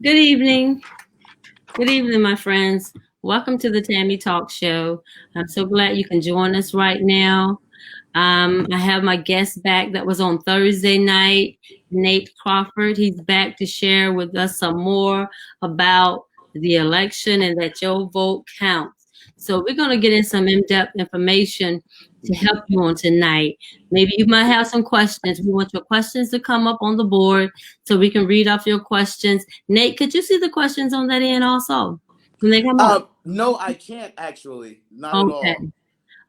Good evening. Good evening, my friends. Welcome to the Tammy Talk Show. I'm so glad you can join us right now. I have my guest back that was on Thursday night, Nate Crawford. He's back to share with us some more about the election and that your vote counts. So we're going to get in some in-depth information to help you on tonight. Maybe you might have some questions. We want your questions to come up on the board so we can read off your questions. Nate, could you see the questions on that end also when they come up? No, I can't actually. Not at Okay. all.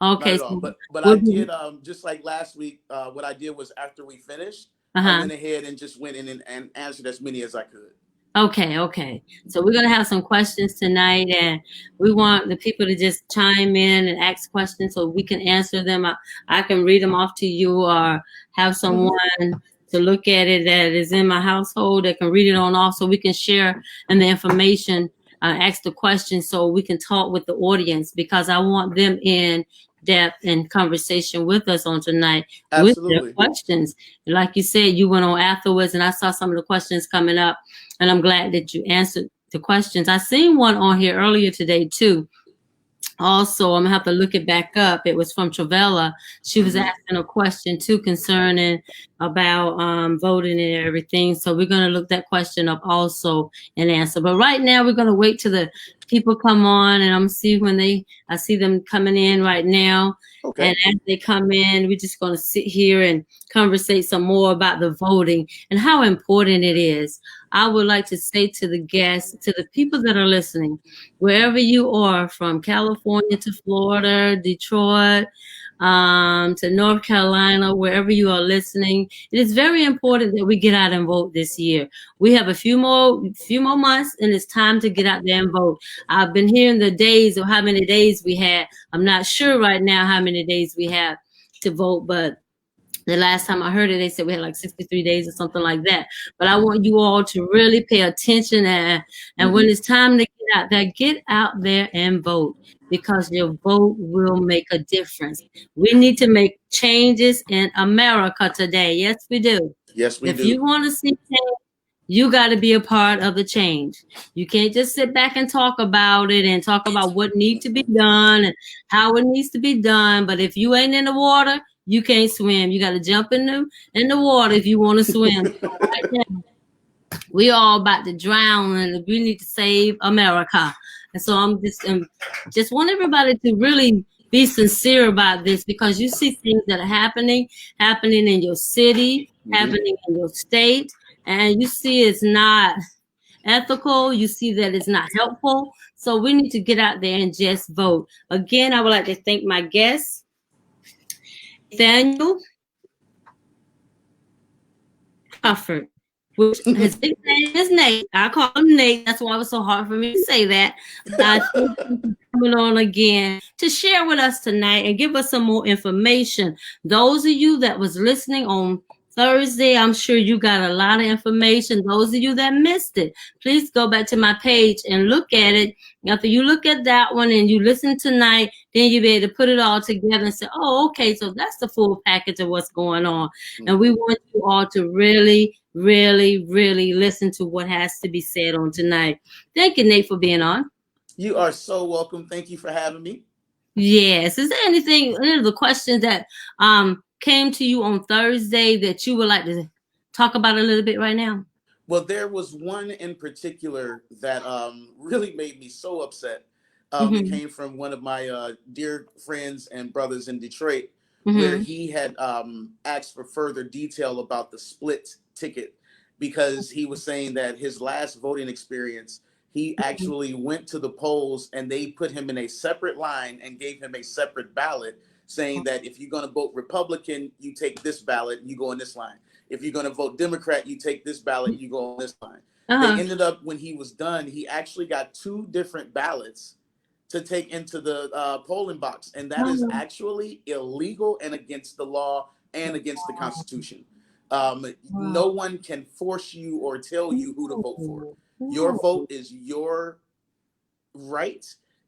Not Okay. at all. So But I we'll give did you, just like last week. What I did was after we finished, I uh-huh. went ahead and just went in and answered as many as I could. Okay, okay. So we're gonna have some questions tonight, and we want the people to just chime in and ask questions so we can answer them. I can read them off to you, or have Hmm. someone to look at it that is in my household that can read it on off, so we can share and the information, ask the questions, so we can talk with the audience because I want them in depth and conversation with us on tonight with their Absolutely. questions. Like you said, you went on afterwards, and I saw some of the questions coming up, and I'm glad that you answered the questions. I seen one on here earlier today too. Also, I'm gonna have to look it back up. It was from Travella. She was Hmm. asking a question too concerning about voting and everything. So we're gonna look that question up also and answer. But right now we're gonna wait till the people come on, and I'm gonna see when I see them coming in right now. And Okay. as they come in, we're just gonna sit here and conversate some more about the voting and how important it is. I would like to say to the guests, to the people that are listening, wherever you are, from California to Florida, Detroit, to North Carolina, wherever you are listening, it is very important that we get out and vote this year. We have a few more months, and it's time to get out there and vote. I've been hearing the days of how many days we had. I'm not sure right now how many days we have to vote, but the last time I heard it, they said we had like 63 days or something like that. But I want you all to really pay attention, and when Hmm. it's time to get out there and vote because your vote will make a difference. We need to make changes in America today. Yes, we do. Yes, we If you do. want to see change, you got to be a part of the change. You can't just sit back and talk about it and talk about what needs to be done and how it needs to be done. But if you ain't in the water, you can't swim. You got to jump in the water if you want to swim. So right now, we all about to drown, and we need to save America. And so I'm just want everybody to really be sincere about this because you see things that are happening in your city, Hmm. happening in your state, and you see it's not ethical. You see that it's not helpful. So we need to get out there and just vote. Again, I would like to thank my guest, Nathaniel Crawford, which his big name is Nate. I call him Nate. That's why it was so hard for me to say that. But I thank you for coming on again to share with us tonight and give us some more information. Those of you that was listening on Thursday, I'm sure you got a lot of information. Those of you that missed it, please go back to my page and look at it. After you look at that one and you listen tonight, then you'll be able to put it all together and say, oh, okay, so that's the full package of what's going on. And we Hmm. want you all to really, really, really listen to what has to be said on tonight. Thank you, Nate, for being on. You are so welcome. Thank you for having me. Yes. Is there any of the questions that came to you on Thursday that you would like to talk about a little bit right now? Well, there was one in particular that really made me so upset. It Mm-hmm. came from one of my dear friends and brothers in Detroit, where Mm-hmm. he had asked for further detail about the split ticket because he was saying that his last voting experience, he actually went to the polls and they put him in a separate line and gave him a separate ballot, saying that if you're going to vote Republican, you take this ballot, you go in this line. If you're going to vote Democrat, you take this ballot, you go on this line. They Uh-huh. ended up, when he was done, he actually got two different ballots to take into the polling box. And that is Uh-huh. actually illegal and against the law and against the Constitution. Wow. No one can force you or tell you who to vote for. No. Your No. vote is your right,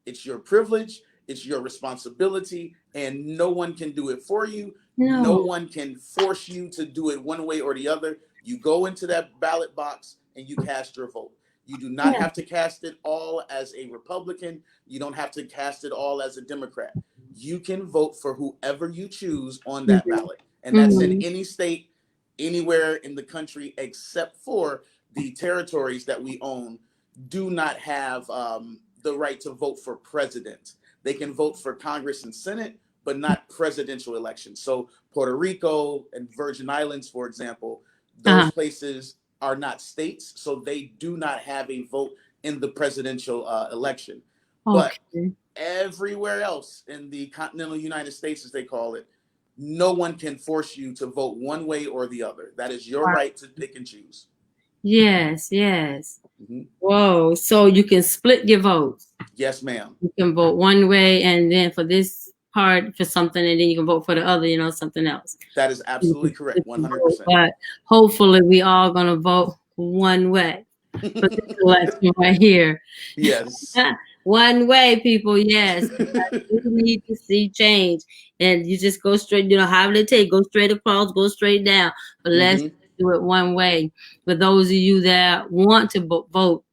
it's your privilege, it's your responsibility, and no one can do it for you. No No. one can force you to do it one way or the other. You go into that ballot box and you cast your vote. You do not Yeah. have to cast it all as a Republican. You don't have to cast it all as a Democrat. You can vote for whoever you choose on that Mhm. ballot. And that's in Mhm. any state, anywhere in the country, except for the territories that we own do not have the right to vote for president. They can vote for Congress and Senate, but not presidential elections. So Puerto Rico and Virgin Islands, for example, those Uh-huh. places are not states, so they do not have a vote in the presidential election. But Okay. everywhere else in the continental United States, as they call it, no one can force you to vote one way or the other. That is your right to pick and choose. Yes, yes. Mhm. Whoa. So you can split your votes. Yes, ma'am. You can vote one way and then for this part for something and then you can vote for the other, something else. That is You can absolutely correct. split the vote, 100%. but hopefully we all gonna vote one way for this election right here. Yes. One way, people, yes. We need to see change. And you just go straight, however they take, go straight across, go straight down. But let's Hmm. do it one way. For those of you that want to vote,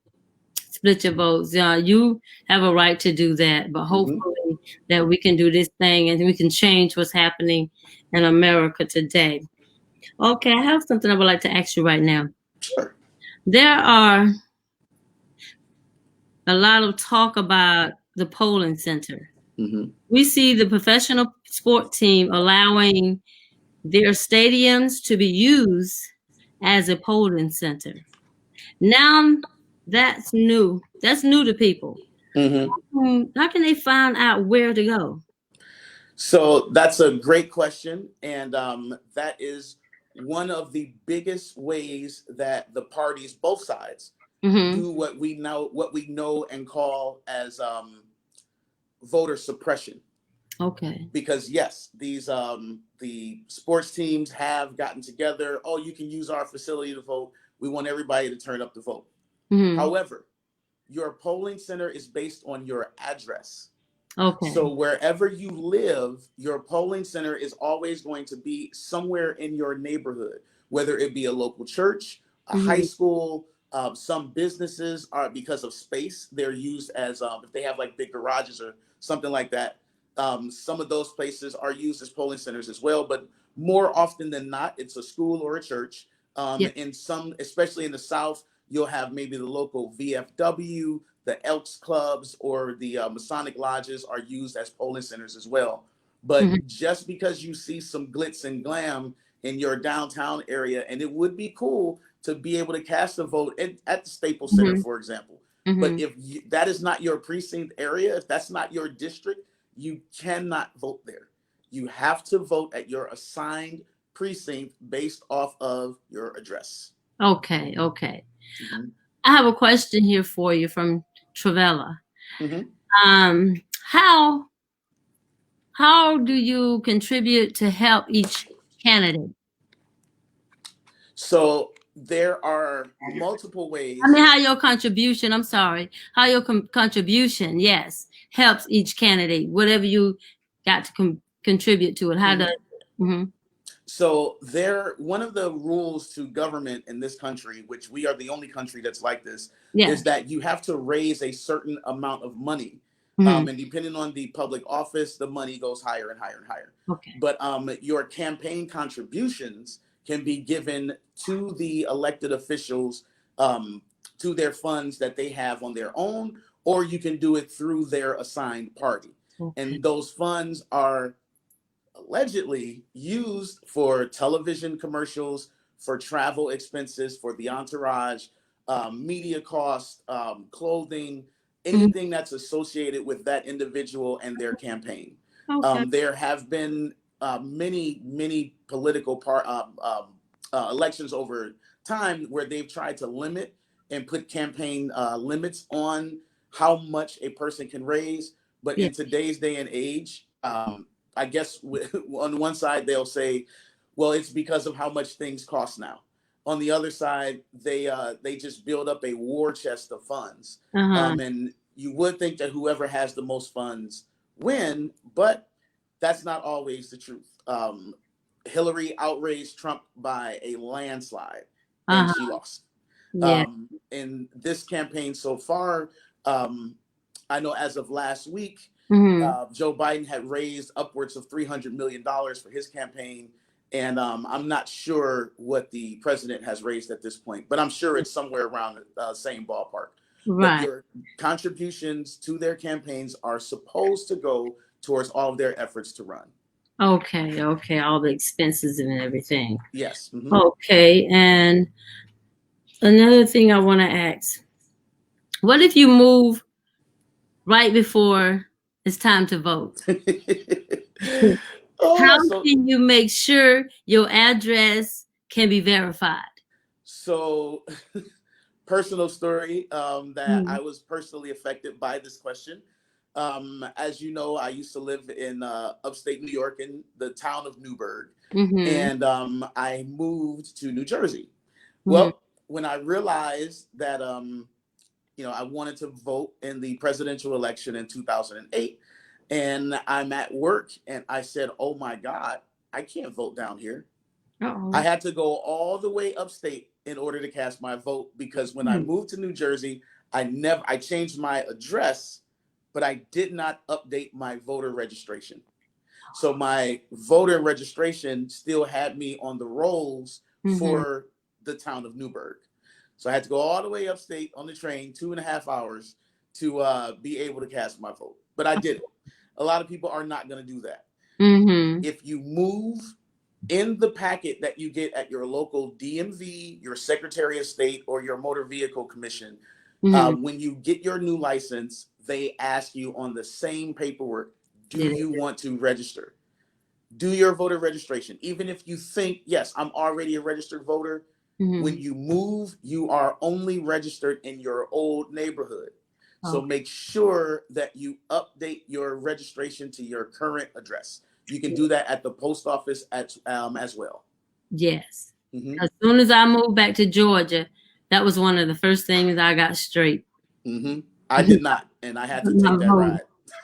split your votes. You have a right to do that. But Hmm. hopefully that we can do this thing and we can change what's happening in America today. Okay, I have something I would like to ask you right now. Sure. There are a lot of talk about the polling center. Hmm. We see the professional sport team allowing their stadiums to be used as a polling center. Now that's new. That's new to people. Hmm. How can they find out where to go? So that's a great question. And that is one of the biggest ways that the parties, both sides, Mm-hmm. do what we know and call as voter suppression. Okay. Because yes, these the sports teams have gotten together. Oh, you can use our facility to vote. We want everybody to turn up to vote. Mm-hmm. However, your polling center is based on your address. So Okay. wherever you live, your polling center is always going to be somewhere in your neighborhood, whether it be a local church, a high Mm-hmm. school. Some businesses are, because of space, they're used as if they have like big garages or something like that. Some of those places are used as polling centers as well, but more often than not, it's a school or a church. Yeah. In some, especially in the South, you'll have maybe the local VFW, the Elks clubs, or the Masonic lodges are used as polling centers as well. But Mm-hmm. just because you see some glitz and glam in your downtown area, and it would be cool to be able to cast a vote at the Staples Center, Mm-hmm. for example. But Mm-hmm. if that is not your precinct area, if that's not your district, you cannot vote there. You have to vote at your assigned precinct based off of your address. Okay. Okay. Mhm. I have a question here for you from Travella. Mhm. Um, how how do you contribute to help each candidate? So there are multiple I mean, ways. how your contribution, I'm sorry, how your contribution, yes, helps each candidate, whatever you got to contribute to it. How does, Mhm. mm-hmm. So there, one of the rules to government in this country, which we are the only country that's like this, Yeah. is that you have to raise a certain amount of money. Mm-hmm. And depending on the public office, the money goes higher and higher and higher. Okay. But your campaign contributions can be given to the elected officials, um, to their funds that they have on their own, or you can do it through their assigned party. Okay. And those funds are allegedly used for television commercials, for travel expenses, for the entourage, media costs, clothing, Mm-hmm. anything that's associated with that individual and their campaign. Okay. There have been many political elections over time where they've tried to limit and put campaign limits on how much a person can raise. But Yeah. in today's day and age, I guess on one side they'll say, well, it's because of how much things cost now. On the other side, they just build up a war chest of funds, Uh-huh. and you would think that whoever has the most funds win, but that's not always the truth. Hillary outraised Trump by a landslide, and Uh-huh. she lost. Yeah. Um, in this campaign so far, I know as of last week, Joe Biden had raised upwards of $300 million for his campaign. And I'm not sure what the president has raised at this point, but I'm sure it's somewhere around the same ballpark. But Right. your contributions to their campaigns are supposed to go towards all of their efforts to run. Okay. Okay. All the expenses and everything. Yes. Okay. And another thing I want to ask, what if you move right before it's time to vote? How Oh, so can you make sure your address can be verified? so personal story, that Mm-hmm. I was personally affected by this question. As you know, I used to live in upstate New York in the town of Newburgh, Mm-hmm. and I moved to New Jersey. Mm-hmm. Well, when I realized that I wanted to vote in the presidential election in 2008, and I'm at work, and I said, "Oh my God, I can't vote down here." I Uh-oh. had to go all the way upstate in order to cast my vote, because when I Mm-hmm. moved to New Jersey, I changed my address, but I did not update my voter registration. So my voter registration still had me on the rolls Mm-hmm. for the town of Newburgh. So I had to go all the way upstate on the train, 2.5 hours, to be able to cast my vote. But I did it. A lot of people are not going to do that. Mm-hmm. If you move in the packet that you get at your local DMV, your Secretary of State, or your Motor Vehicle Commission, Mm-hmm. when you get your new license, they ask you on the same paperwork, do Did you it? want to register? Do your voter registration. Even if you think, yes, I'm already a registered voter, Mm-hmm. when you move, you are only registered in your old neighborhood. So Okay. make sure that you update your registration to your current address. You can do that at the post office as well. Yes. Mm-hmm. As soon as I moved back to Georgia, that was one of the first things I got straight. Mm-hmm. I did not, and I had to My take that voting. ride.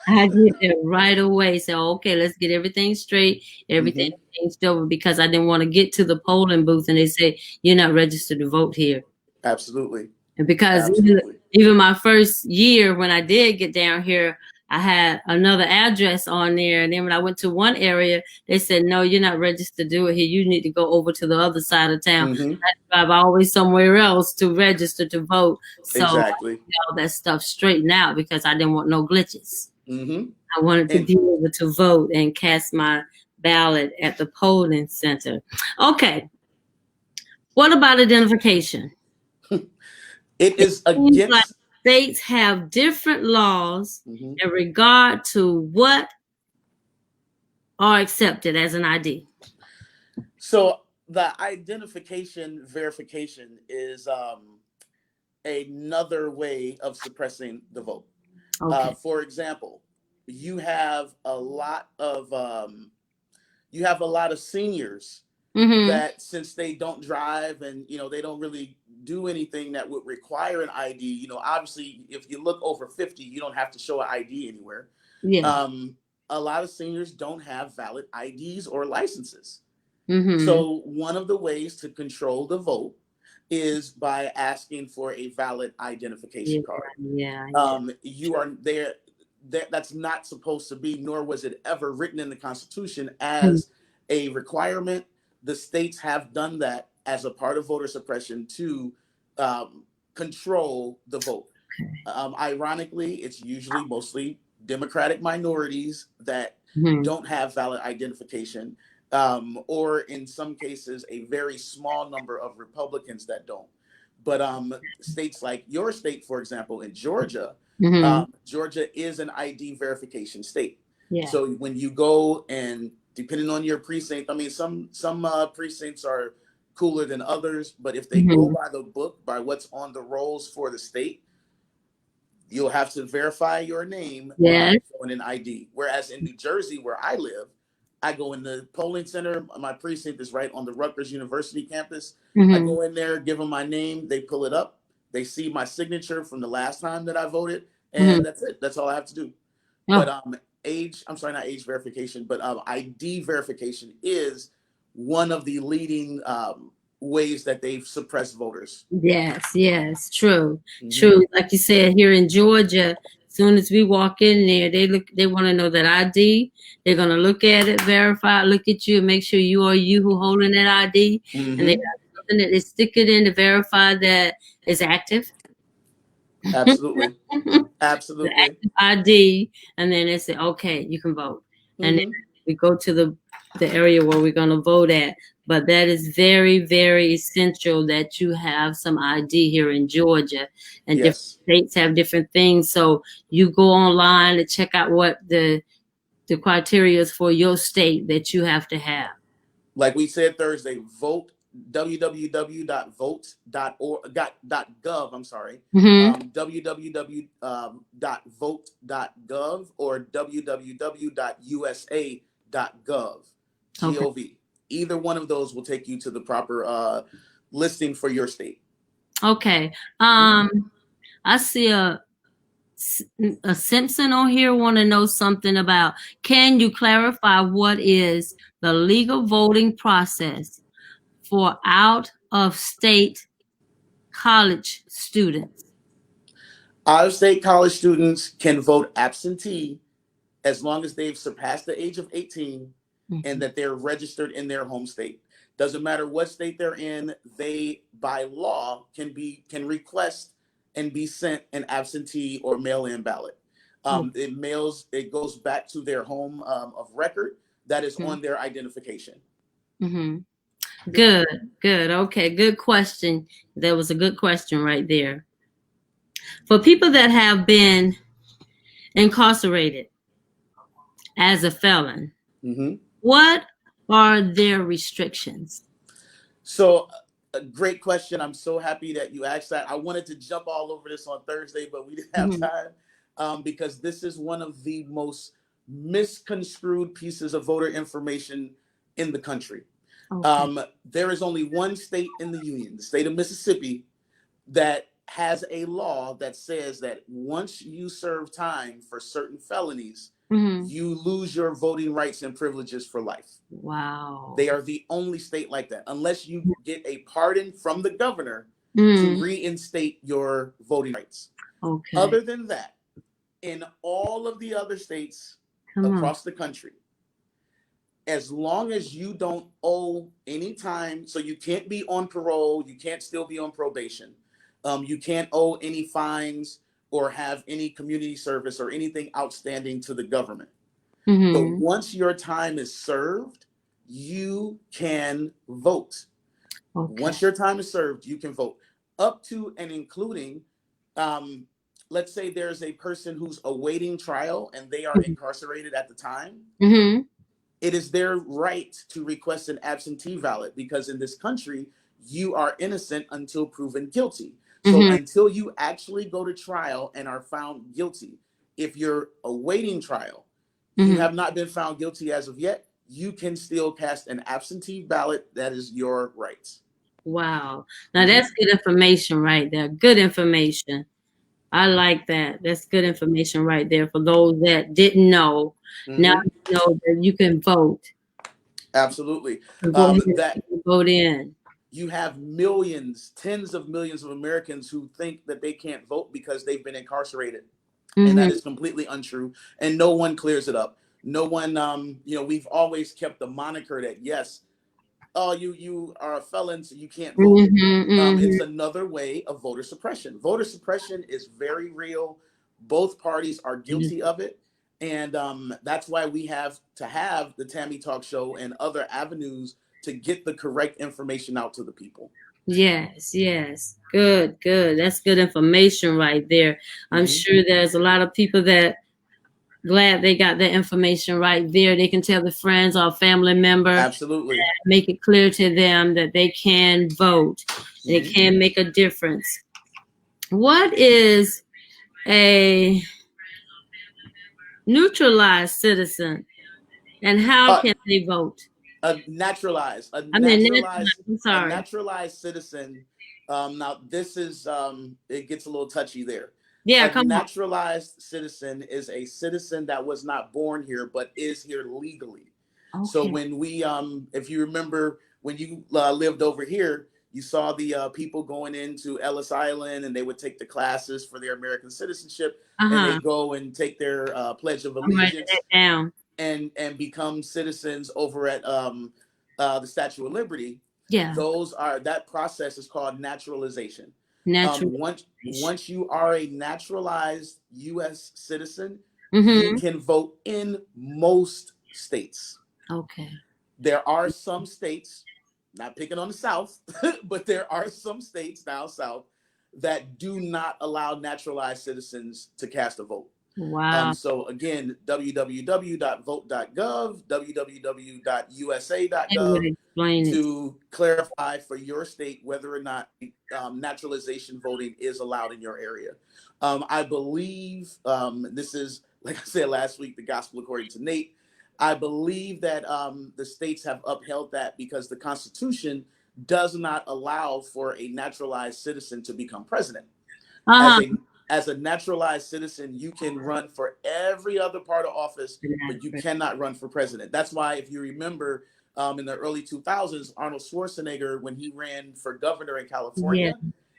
I did it right away. So, okay, let's get everything straight, everything Mm-hmm. changed over because I didn't want to get to the polling booth and they say, you're not registered to vote here. Absolutely. And because Absolutely. even my first year when I did get down here, I had another address on there. And then when I went to one area, they said, no, you're not registered to do it here. You need to go over to the other side of town. Mm-hmm. I drive always somewhere else to register to vote. So I Exactly. get all that stuff straightened out because I didn't want no glitches. Mm-hmm. I wanted to And be able to vote and cast my ballot at the polling center. Okay. What about identification? it It is seems like against. states have different laws Mm-hmm. in regard to what are accepted as an ID. So the identification verification is another way of suppressing the vote. Okay. For example, you have a lot of seniors Mm-hmm. that, since they don't drive and they don't really do anything that would require an ID. Obviously, if you look over 50, you don't have to show an ID anywhere. Yeah. Um, a lot of seniors don't have valid IDs or licenses. Mm-hmm. So one of the ways to control the vote is by asking for a valid Yeah. identification card. Yeah. Yeah. You are there. That's not supposed to be, nor was it ever written in the Constitution as a requirement. The states have done that as a part of voter suppression to um, control the vote. Ironically, it's usually mostly Democratic minorities that Mm-hmm. don't have valid identification, or in some cases, a very small number of Republicans that don't. But states like your state, for example, in Georgia, Mm-hmm. Georgia is an ID verification state. Yeah. So when you go, and depending on your precinct, I mean, some precincts are cooler than others, but if they go Mm-hmm. by the book, by what's on the rolls for the state, you'll have to verify your name by Yes. showing an ID. Whereas in New Jersey, where I live, I go in the polling center. My precinct is right on the Rutgers University campus. I Mm-hmm. go in there, give them my name, they pull it up, they see my signature from the last time that I voted, Mm-hmm. and that's it. That's all I have to do. But Oh. I'm sorry, not age verification, but ID verification is one of the leading ways that they've suppressed voters. Yes, yes, true, Mm-hmm. true. Like you said, here in Georgia, as soon as we walk in there, they want to know that ID. They're gonna look at it, verify, look at you, and make sure you are you who holding that ID, and they Mm-hmm. got something that they stick it in to verify that it's active. Absolutely. The Absolutely. active ID, and then they say, okay, you can vote. And then Mm-hmm. we go to the area where we're going to vote at. But that is very, very essential that you have some ID here in Georgia, and different Yes. states have different things. So you go online to check out what the criteria is for your state that you have to have. Like we said Thursday, vote www.vote.org.gov. I'm sorry, Mm-hmm. www.vote.gov or www.usa.gov. Okay. Gov. Either one of those will take you to the proper listing for your state. Okay. Mhm. I see a Simpson on here want to know something about, can you clarify what is the legal voting process for out of state college students? Out of state college students can vote absentee as long as they've surpassed the age of 18 and Mhm. that they're registered in their home state. Doesn't matter what state they're in, they by law can request and be sent an absentee or mail-in ballot. Oh, It goes back to their home of record that is mhm. on their identification. Mhm. Good, good. Okay, good question. That was a good question right there. For people that have been incarcerated as a felon, Mm-hmm. what are their restrictions? So, a great question. I'm so happy that you asked that. I wanted to jump all over this on Thursday, but we didn't have Mhm. time because this is one of the most misconstrued pieces of voter information in the country. Okay. There is only one state in the union, the state of Mississippi, that has a law that says that once you serve time for certain felonies, Mhm. you lose your voting rights and privileges for life. They Wow. are the only state like that, unless you get a pardon from the governor to Mm, reinstate your voting rights. okay. Other than that, in all of the other states Come on. across the country, as long as you don't owe any time, so you can't be on parole, you can't still be on probation, you can't owe any fines or have any community service or anything outstanding to the government. But Hmm. once your time is served, you can vote. Okay. Once your time is served, you can vote up to and including, um, let's say there's a person who's awaiting trial and they are incarcerated at the time. Hmm. It is their right to request an absentee ballot because in this country, you are innocent until proven guilty. So Hmm. until you actually go to trial and are found guilty, if you're awaiting trial, you Hmm. have not been found guilty as of yet, you can still cast an absentee ballot. That is your right. Wow. Now Mm-hmm. that's good information right there. Good information. I like that. That's good information right there for those that didn't know. Now Mm-hmm. you know that you can vote Absolutely. and go ahead That and vote in. you have millions, tens of millions of Americans who think that they can't vote because they've been incarcerated. And that Hmm. is completely untrue. And no one clears it up. No one, we've always kept the moniker that, yes, oh, you are a felon, so you can't vote. Hmm. It's Hmm. another way of voter suppression. Voter suppression is very real. Both parties are guilty of it. And that's why we have to have the Tammy Talk Show and other avenues to get the correct information out to the people. Yes, yes. Good, good. That's good information right there. I'm Mm-hmm. sure there's a lot of people that glad they got that information right there. They can tell the friends or family member, Absolutely. make it clear to them that they can vote. They Mm-hmm. can make a difference. What is a neutralized citizen and how Uh, can they vote? a naturalized, a I mean, naturalized, I'm a sorry. naturalized citizen. Now this is it gets a little touchy there. Yeah, A come on. naturalized citizen is a citizen that was not born here but is here legally. So Okay. when we, if you remember when you lived over here, You saw the people going into Ellis Island, and they would take the classes for their American citizenship, and they go and take their Pledge of I'm writing that Allegiance down. and become citizens over at the Statue of Liberty. Yeah. That process is called naturalization. Natural. Once you are a naturalized U.S. citizen, you Mm-hmm. can vote in most states. Okay. There are some states, not picking on the South, but there are some states down south that do not allow naturalized citizens to cast a vote. Wow. So again, www.vote.gov, That would www.usa.gov explain it. to clarify for your state whether or not naturalization voting is allowed in your area. I believe this is, like I said last week, the gospel according to Nate. I believe that the states have upheld that because the Constitution does not allow for a naturalized citizen to become president. Uh-huh. As a naturalized citizen, you can run for every other part of office, but you cannot run for president. That's why, if you remember, in the early 2000s, Arnold Schwarzenegger, when he ran for governor in California,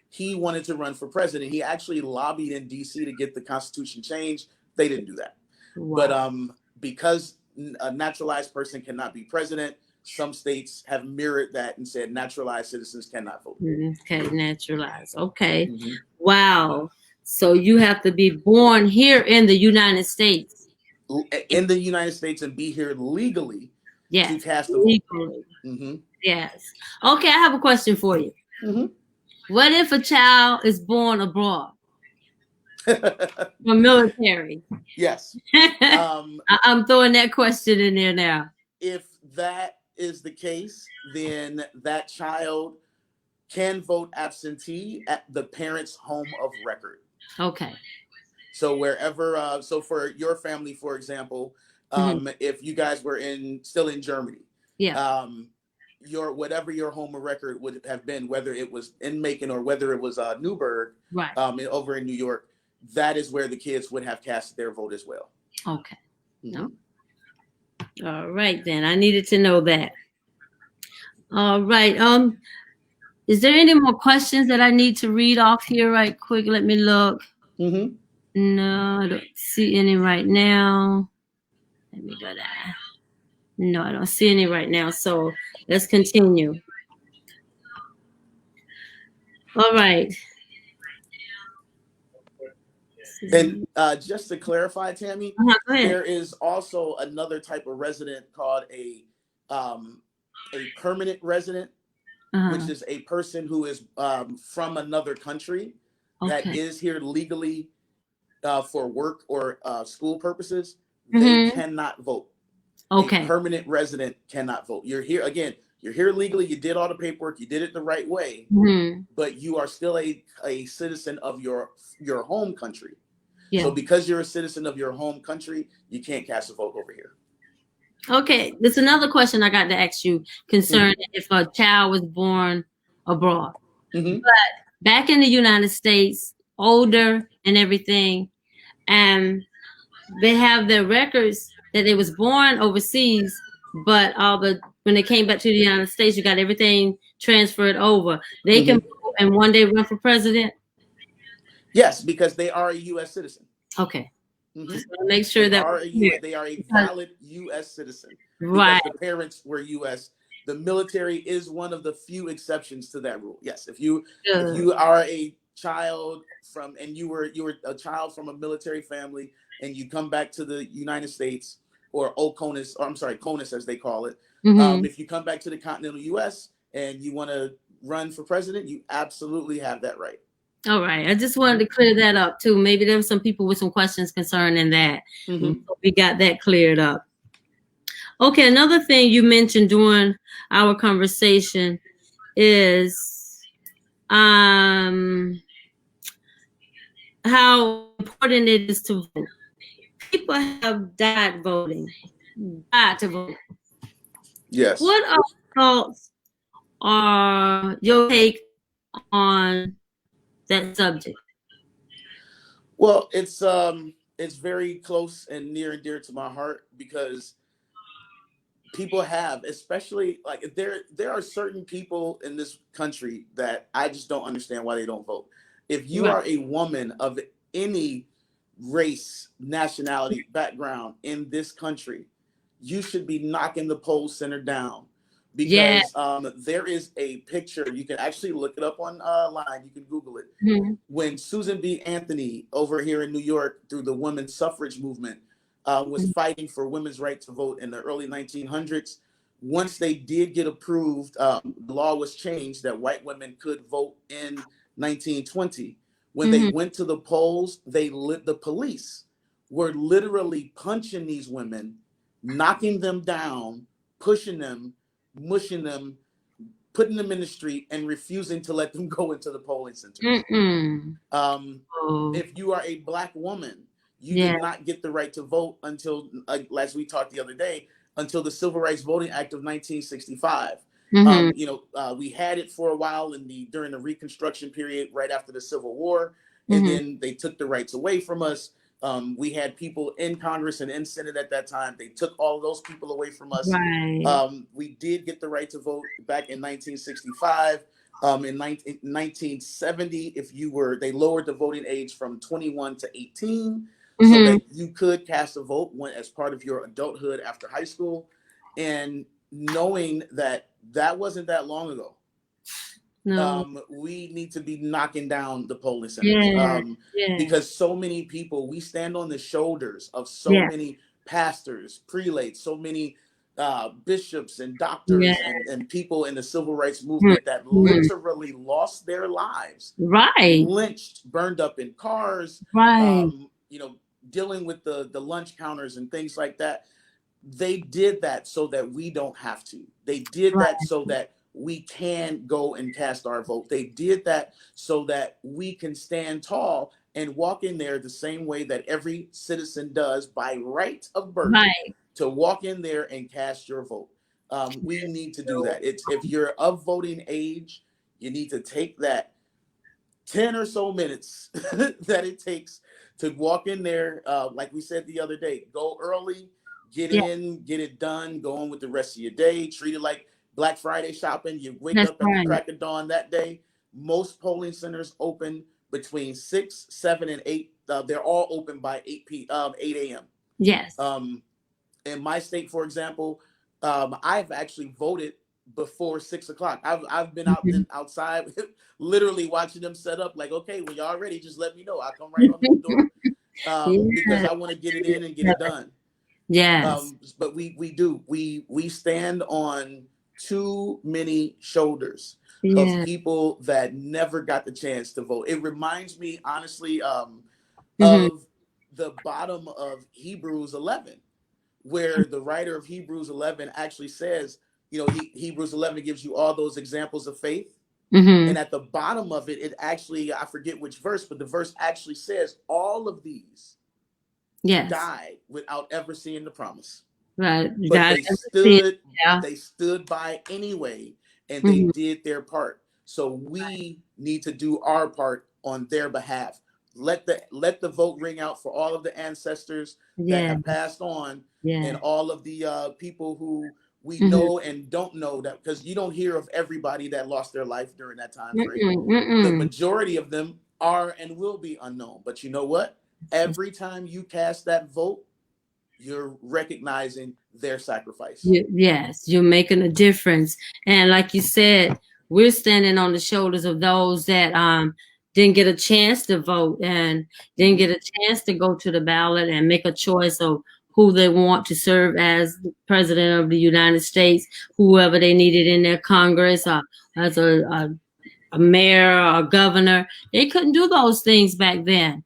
he wanted to run for president. He actually lobbied in D.C. to get the Constitution changed. They didn't do that. Wow. But because a naturalized person cannot be president, some states have mirrored that and said naturalized citizens cannot vote. Okay, naturalized. Okay. Mm-hmm. Wow. So you have to be born here in the United States. In the United States and be here legally to cast a vote. Mm-hmm. Yes. Okay, I have a question for you. Mm-hmm. What if a child is born abroad? From military. Yes. I'm throwing that question in there now. If that is the case, then that child can vote absentee at the parent's home of record. Okay. So wherever, so for your family, for example, if you guys were still in Germany, whatever your home of record would have been, whether it was in Macon or whether it was Newburgh, right, over in New York, that is where the kids would have cast their vote as well. Okay. Mm-hmm. No. All right, then. I needed to know that. All right. Is there any more questions that I need to read off here right quick? Let me look. Mm-hmm. No, I don't see any right now. Let me go there. No, I don't see any right now. So let's continue. All right. And just to clarify, Tammy, there is also another type of resident called a permanent resident, which is a person who is from another country that is here legally for work or school purposes. They cannot vote. Okay. A permanent resident cannot vote. You're here again. You're here legally. You did all the paperwork. You did it the right way, but you are still a citizen of your home country. Yeah. So because you're a citizen of your home country, you can't cast a vote over here. Okay, there's another question I got to ask you concerning if a child was born abroad. But back in the United States, older and everything, and they have their records that they was born overseas, but when they came back to the United States, you got everything transferred over. They can vote and one day run for president? Yes, because they are a U.S. citizen. Okay. Just want to make sure they are a valid U.S. citizen. Right. Because the parents were U.S. The military is one of the few exceptions to that rule. Yes, if you are a child and you were a child from a military family and you come back to the United States or CONUS as they call it. If you come back to the continental U.S. and you want to run for president, you absolutely have that right. All right. I just wanted to clear that up too. Maybe there were some people with some questions concerning that. So we got that cleared up. Okay. Another thing you mentioned during our conversation is how important it is to vote. People have died voting. Died to vote. Yes. What are thoughts or your take on that subject? Well, it's very close and near and dear to my heart because people have, especially like there are certain people in this country that I just don't understand why they don't vote. If you Right. are a woman of any race, nationality, background in this country, you should be knocking the poll center down, Yeah. because there is a picture. You can actually look it up on line. You can Google it. Mhm. When Susan B. Anthony over here in New York, through the women's suffrage movement, was Mhm. fighting for women's right to vote in the early 1900s. Once they did get approved, the law was changed that white women could vote in 1920. When they Mhm. went to the polls, the police were literally punching these women, knocking them down, pushing them, mushing them, putting them in the street, and refusing to let them go into the polling centers. Mm-mm. Um, Oh, if you are a black woman, you yeah. did not get the right to vote until, as we talked the other day, until the Civil Rights Voting Act of 1965. Mhm. We had it for a while during the Reconstruction period, right after the Civil War, and Mhm. then they took the rights away from us. We had people in Congress and in Senate at that time. They took all of those people away from us. Right. We did get the right to vote back in 1965. In 1970, they lowered the voting age from 21 to 18 so Mhm. that you could cast a vote as part of your adulthood after high school. And knowing that that wasn't that long ago, No. we need to be knocking down the polling centers, Yeah. Yeah. because so many people, we stand on the shoulders of so Yeah. many pastors, prelates, so many bishops and Yeah. doctors and people in the civil rights Mhm. movement that Mhm. literally lost their lives, Right. lynched, burned up in cars, Right. um, you know, dealing with the lunch counters and things like that. They did that so that we don't have to. They did that Right. so that we can go and cast our vote. They did that so that we can stand tall and walk in there the same way that every citizen does by right of birth, Right. to walk in there and cast your vote. We need to do So, that. It's If you're of voting age, you need to take that 10 or so minutes that it takes to walk in there. Like we said the other day, go early, get yeah, in, get it done, go on with the rest of your day. Treat it like Black Friday shopping. You wake that's up at the right. crack of dawn that day. Most polling centers open between 6, 7, and 8. They're all open by 8 a.m. Yes. Um, in my state, for example, I've actually voted before 6 o'clock. I've been Mhm. outside, literally watching them set up. Like, okay, when y'all ready, just let me know. I'll come right on through the door, because Yeah. I want to get it in and get it done. Yes. But we stand on too many shoulders of Yeah. people that never got the chance to vote. It reminds me, honestly, Mhm. of the bottom of Hebrews 11, where the writer of Hebrews 11 actually says, Hebrews 11 gives you all those examples of faith. And Mhm. at the bottom of it, I forget which verse, but the verse actually says all of these Yes. died without ever seeing the promise. Right. You But gotta never see it. Yeah. they stood by anyway, and they Mhm. did their part. So we need to do our part on their behalf. Let the vote ring out for all of the ancestors that Yeah. have passed on, and Yeah. all of the people who we Mhm. know and don't know, that because you don't hear of everybody that lost their life during that time frame. Mm-mm. The Mm-mm. majority of them are and will be unknown. But you know what? Every time you cast that vote, you're recognizing their sacrifice. Yes, you're making a difference. And like you said, we're standing on the shoulders of those that didn't get a chance to vote and didn't Mhm. get a chance to go to the ballot and make a choice of who they want to serve as the president of the United States, whoever they needed in their Congress, as a mayor or a governor. They couldn't do those things back then.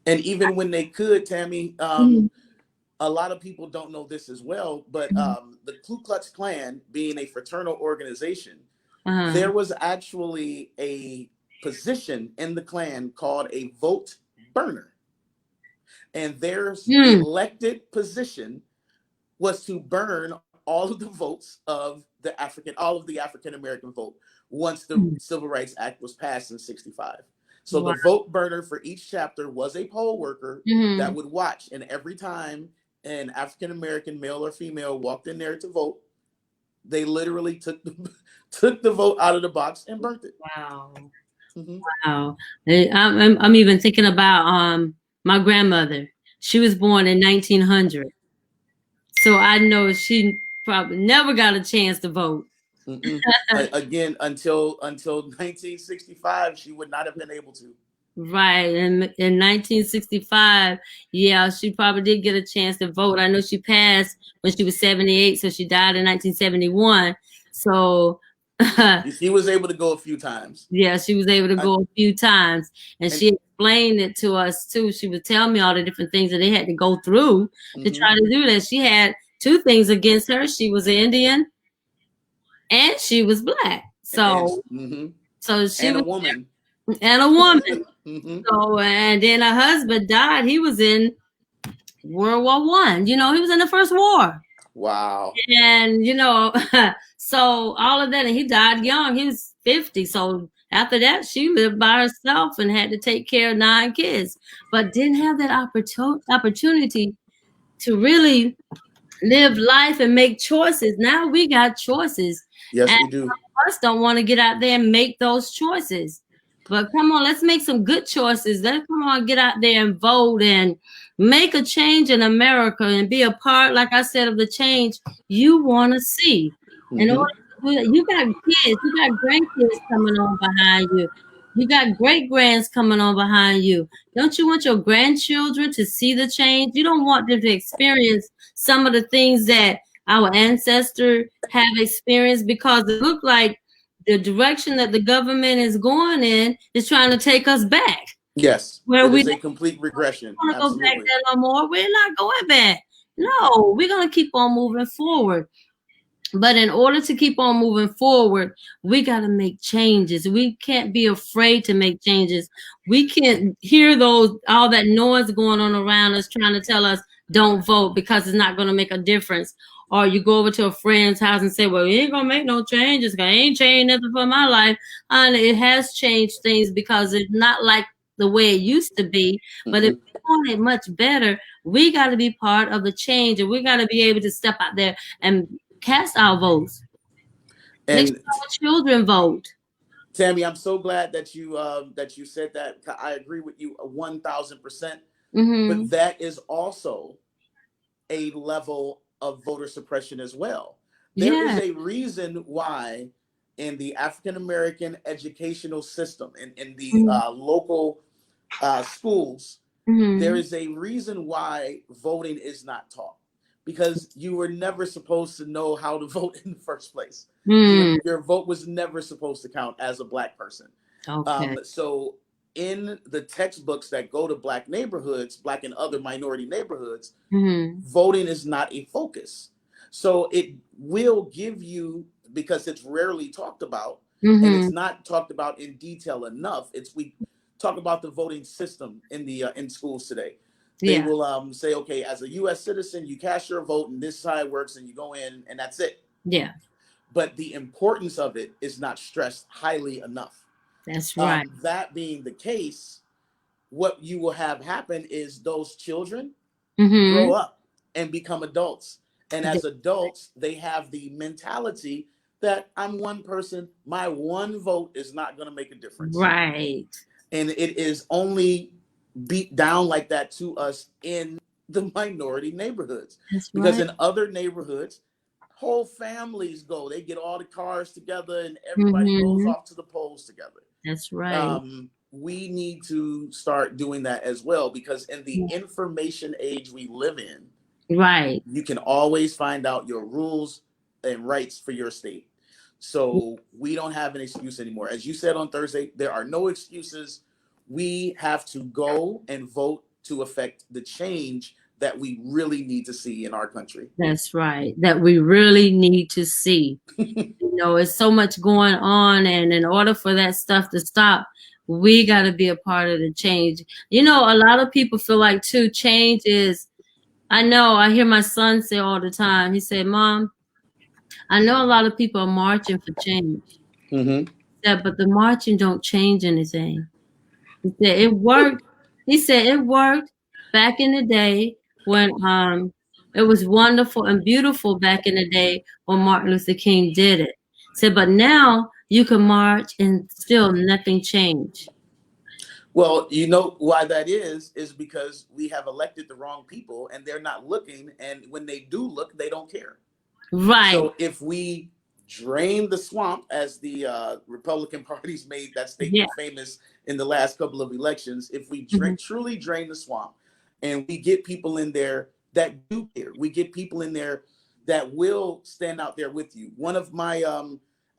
And even when they could, Tammy, Mhm. a lot of people don't know this as well, but the Ku Klux Klan, being a fraternal organization, Uh-huh. there was actually a position in the Klan called a vote burner. And their Hmm. elected position was to burn all of the votes of all of the African American vote once the Civil Rights Act was passed in 65. So the Wow. vote burner for each chapter was a poll worker that Mhm. would watch, and every time an African American male or female walked in there to vote, they literally took the took the vote out of the box and burnt it. Wow. Hmm. Wow. I'm even thinking about my grandmother. She was born in 1900. So I know she probably never got a chance to vote. Mm-mm. Again, until 1965, she would not have been able to. Right. And in 1965, yeah, she probably did get a chance to vote. I know she passed when she was 78, so she died in 1971. So She was able to go a few times. yeah, she was able to I, go a few times, and and she explained it to us too. She would tell me all the different things that they had to go through to hmm try to do that. She had two things against her. She was Indian and she was black. and So hmm so she and a was, woman. and a woman. Hmm. So and then her husband died. He was in World War One. You know, he was in the First War. Wow. And so all of that, and he died young. He was 50. So after that, she lived by herself and had to take care of 9 kids, but didn't have that opportunity to really live life and make choices. Now we got choices, Yes, and we do. us don't want to get out there and make those choices. But come on, let's make some good choices. Let's come on, get out there and vote and make a change in America and be a part, like I said, of the change you want to see. In order Hmm. to do that, you got kids, you got grandkids coming on behind you. You got great grands coming on behind you. Don't you want your grandchildren to see the change? You don't want them to experience some of the things that our ancestors have experienced, because it looked like the direction that the government is going in is trying to take us back Yes, where it we is don't a complete regression. want to go back Absolutely. there no more. We're not going back. No, we're going to keep on moving forward. But in order to keep on moving forward, we got to make changes. We can't be afraid to make changes. We can't hear those all that noise going on around us trying to tell us don't vote because it's not going to make a difference. Or you go over to a friend's house and say, "Well, you ain't gonna make no changes. I ain't changed nothing for my life." And it has changed things because it's not like the way it used to be. But if Hmm. we want it much better, we got to be part of the change, and we got to be able to step out there and cast our votes. Make And sure our children vote. Tammy, I'm so glad that you said that. I agree with you 1,000%. But Mm-hmm. that is also a level of voter suppression as well. There is Yeah. a reason why in the African American educational system, in the Mm-hmm. local schools, there Mm-hmm. is a reason why voting is not taught, because you were never supposed to know how to vote in the first place. Mm. Your vote was never supposed to count as a black person. Okay. So in the textbooks that go to black neighborhoods, black and other minority neighborhoods, Mm-hmm. voting is not a focus. So it will give you, because it's rarely talked about, and Mm-hmm. it's not talked about in detail enough. It's we talk about the voting system in the in schools today. They Yeah. will say, okay, as a U.S. citizen, you cast your vote, and this is how it works, and you go in, and that's it. Yeah. But the importance of it is not stressed highly enough. That's right. That being the case, what you will have happen is those children grow Mm-hmm. up and become adults. And as adults, they have the mentality that I'm one person, my one vote is not going to make a difference. Right. And it is only beat down like that to us in the minority neighborhoods. That's Because right. in other neighborhoods, whole families go, they get all the cars together and everybody goes Mm-hmm. off to the polls together. That's right. We need to start doing that as well, because in the information age we live in, Right. you can always find out your rules and rights for your state. So we don't have an excuse anymore. As you said on Thursday, there are no excuses. We have to go and vote to affect the change that we really need to see in our country. That's right. That we really need to see. It's so much going on, and in order for that stuff to stop, we got to be a part of the change. A lot of people feel like too change is. I know. I hear my son say all the time. He said, "Mom, I know a lot of people are marching for change. Mm-hmm. Yeah, but the marching don't change anything." He said it worked. He said it worked back in the day when It was wonderful and beautiful back in the day when Martin Luther King did it. Said, but now you can march and still nothing changed. Well, you know why that is because we have elected the wrong people and they're not looking. And when they do look, they don't care. Right. So if we drain the swamp, as the Republican parties made that Yeah. statement famous in the last couple of elections, if we Mhm. truly drain the swamp and we get people in there that do care, we get people in there that will stand out there with you. One of my,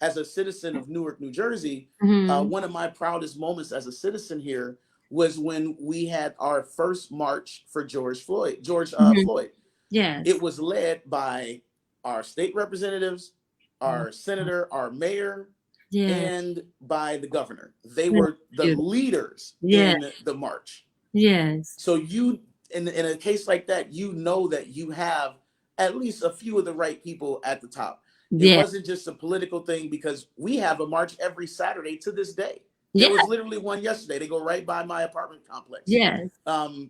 as a citizen of Newark, New Jersey, Mhm. one of my proudest moments as a citizen here was when we had our first march for George Mhm. Floyd. It Yes. was led by our state representatives, Wow. our senator, our mayor, Yeah. and by the governor. They That's were the beautiful. leaders Yeah. in the march. Yes. So you, in a case like that, you know that you have at least a few of the right people at the top. It Yeah. wasn't just a political thing, because we have a march every Saturday to this day. There Yeah. was literally one yesterday. They go right by my apartment complex. Yes. Um,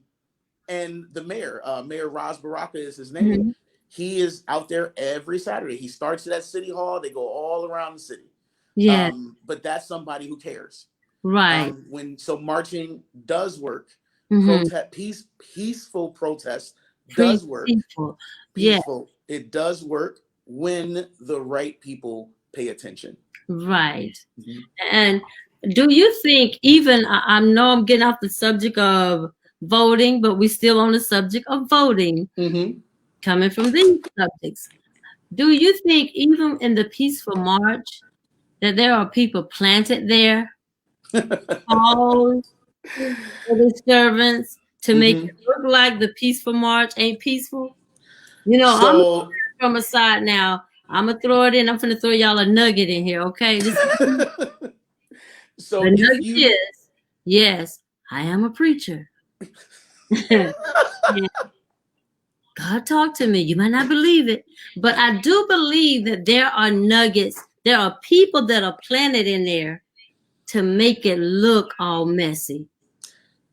and the mayor, Mayor Raz Baraka is his name. Mhm. He is out there every Saturday. He starts at City Hall. They go all around the city. Yeah. But that's somebody who cares. Right. When so marching does work. Mhm. Peaceful protest Pre does work. Peaceful. Yeah. Peaceful. It does work when the right people pay attention. Right. Mhm. And do you think, even I know I'm getting off the subject of voting, but we still on the subject of voting, Mhm. coming from these subjects. Do you think even in the peaceful march that there are people planted there, called for the servants to make Mhm. it look like the peaceful march ain't peaceful? You know, I'm So from a side now. I'm gonna throw it in. I'm gonna throw y'all a nugget in here, okay? This the so if nugget you is, yes, I am a preacher. And God talk to me. You might not believe it, but I do believe that there are nuggets. There are people that are planted in there to make it look all messy.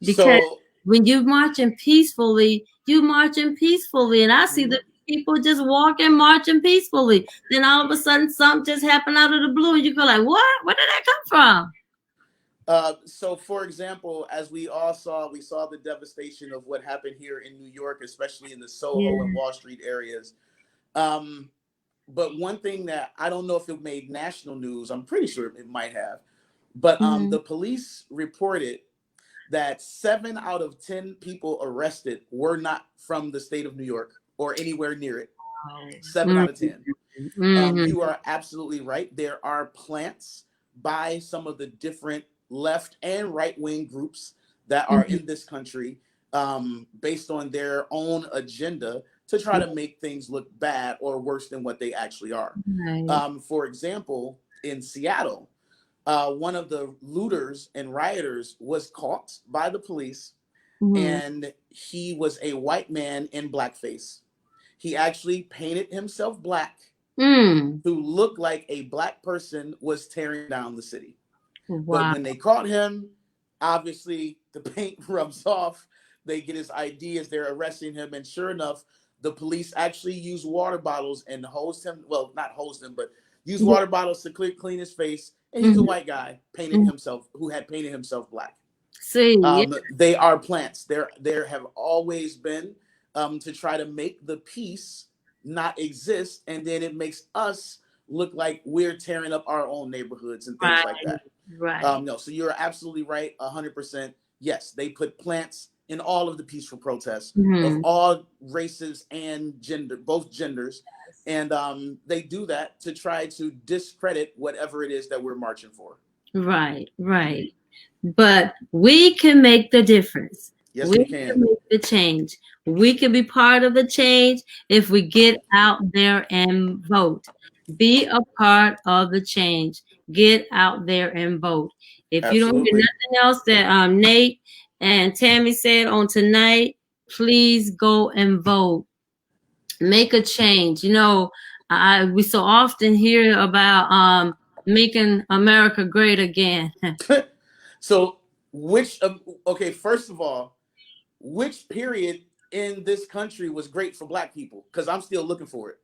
Because so when you're marching peacefully, you marching peacefully. And I see the Mhm. people just walking, marching peacefully. Then all of a sudden something just happened out of the blue. And you go like, what? Where did that come from? So, for example, as we all saw, we saw the devastation of what happened here in New York, especially in the Yeah. Soho and Wall Street areas. Um, but one thing that I don't know if it made national news, I'm pretty sure it might have, but Mhm. the police reported that 7 out of 10 people arrested were not from the state of New York or anywhere near it. Seven Mhm. out of 10. Mhm. You are absolutely right. There are plants by some of the different left and right wing groups that are Mhm. in this country, based on their own agenda to try to make things look bad or worse than what they actually are. Right. For example, in Seattle, one of the looters and rioters was caught by the police, Mhm. and he was a white man in blackface. He actually painted himself black Mm. who looked like a black person was tearing down the city. But Wow. when they caught him, obviously the paint rubs off. They get his ID as they're arresting him. And sure enough, the police actually use water bottles and hosed him. Well, not hosed him, but use Yeah. water bottles to clean his face. And he's a Mhm. white guy painted Mhm. himself, who had painted himself black. See, yeah. They are plants. There have always been, to try to make the peace not exist, and then it makes us look like we're tearing up our own neighborhoods and things like Right. that. Right. No, so you're absolutely right, 100%. Yes, they put plants in all of the peaceful protests of Mhm. all races and gender, both genders, and they do that to try to discredit whatever it is that we're marching for. Right. Right. But we can make the difference. Yes, We we can can. make the change. We can be part of the change if we get out there and vote. Be a part of the change. Get out there and vote. If you don't hear Absolutely. nothing else that Nate and Tammy said on tonight, please go and vote. Make a change. You know, we so often hear about making America great again. So, which, okay, first of all, which period in this country was great for black people? Because I'm still looking for it.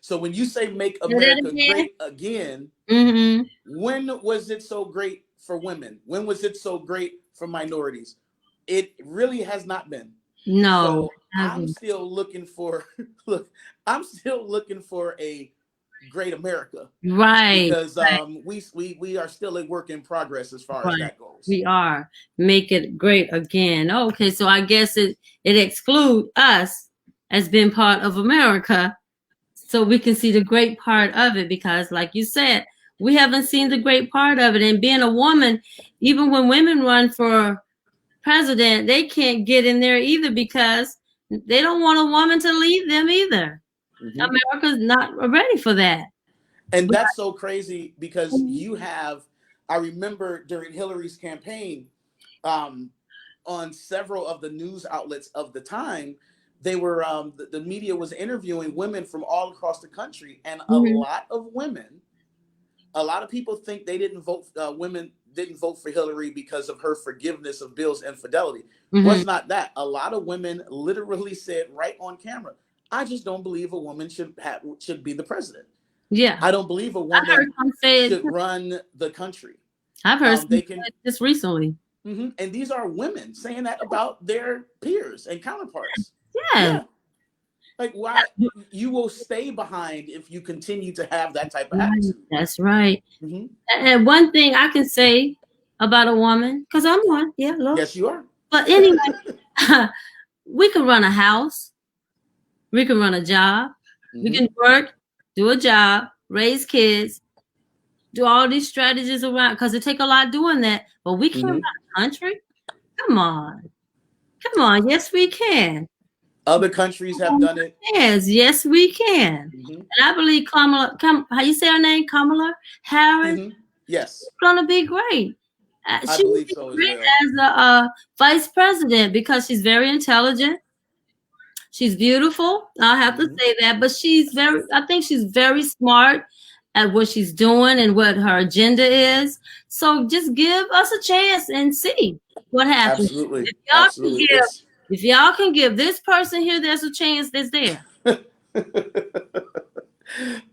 So when you say make Say that America again. great again, Mm-hmm. when was it so great for women? When was it so great for minorities? It really has not been. No, So I'm haven't. still looking for look, I'm still looking for a great America, Right, because we are still a work in progress as far as right. that goes. We are make it great again. Okay, so I guess it exclude us as being part of America, so we can see the great part of it. Because, like you said, we haven't seen the great part of it. And being a woman, even when women run for president, they can't get in there either because they don't want a woman to lead them either. Hmm. America's not ready for that. And But, that's so crazy because you have, I remember during Hillary's campaign, um, on several of the news outlets of the time, they were the media was interviewing women from all across the country, and a mhm, lot of women, a lot of people think they didn't vote. Women didn't vote for Hillary because of her forgiveness of Bill's infidelity. mhm, Was not that. A lot of women literally said right on camera, "I just don't believe a woman should be the president. yeah, I don't believe a I've heard woman some say it. should run the country." I've heard some They say can, it just recently. and these are women saying that about their peers and counterparts. Yes, Yeah, like why you will stay behind if you continue to have that type of right, attitude. that's right. Hmm. And one thing I can say about a woman, because I'm one, yeah, look. Yes, you are. But anyway, we can run a house, we can run a job, we Hmm. can work, do a job, raise kids, do all these strategies around because it take a lot doing that. But we can't run Hmm. a country. Come on, come on. Yes, we can. Other countries have done it. Yes, yes, we can. Hmm. And I believe Kamala, how you say her name, Kamala Harris, Hmm. Yes, gonna be great. I She would believe be so as great well. as a, vice president because she's very intelligent. She's beautiful. I have to Hmm. say that, but I think she's very smart at what she's doing and what her agenda is. So just give us a chance and see what happens. Absolutely, If y'all can absolutely. give, It's if y'all can give this person here, there's a chance that's there.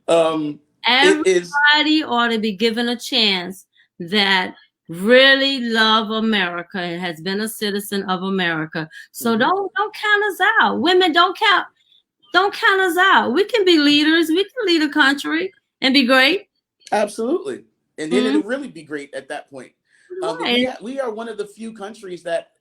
um, it is Everybody ought to be given a chance that really love America and has been a citizen of America. So mhm, don't count us out. Women don't count us out. We can be leaders. We can lead a country and be great. absolutely, and then Mhm. it'll really be great at that point. Right. We are one of the few countries that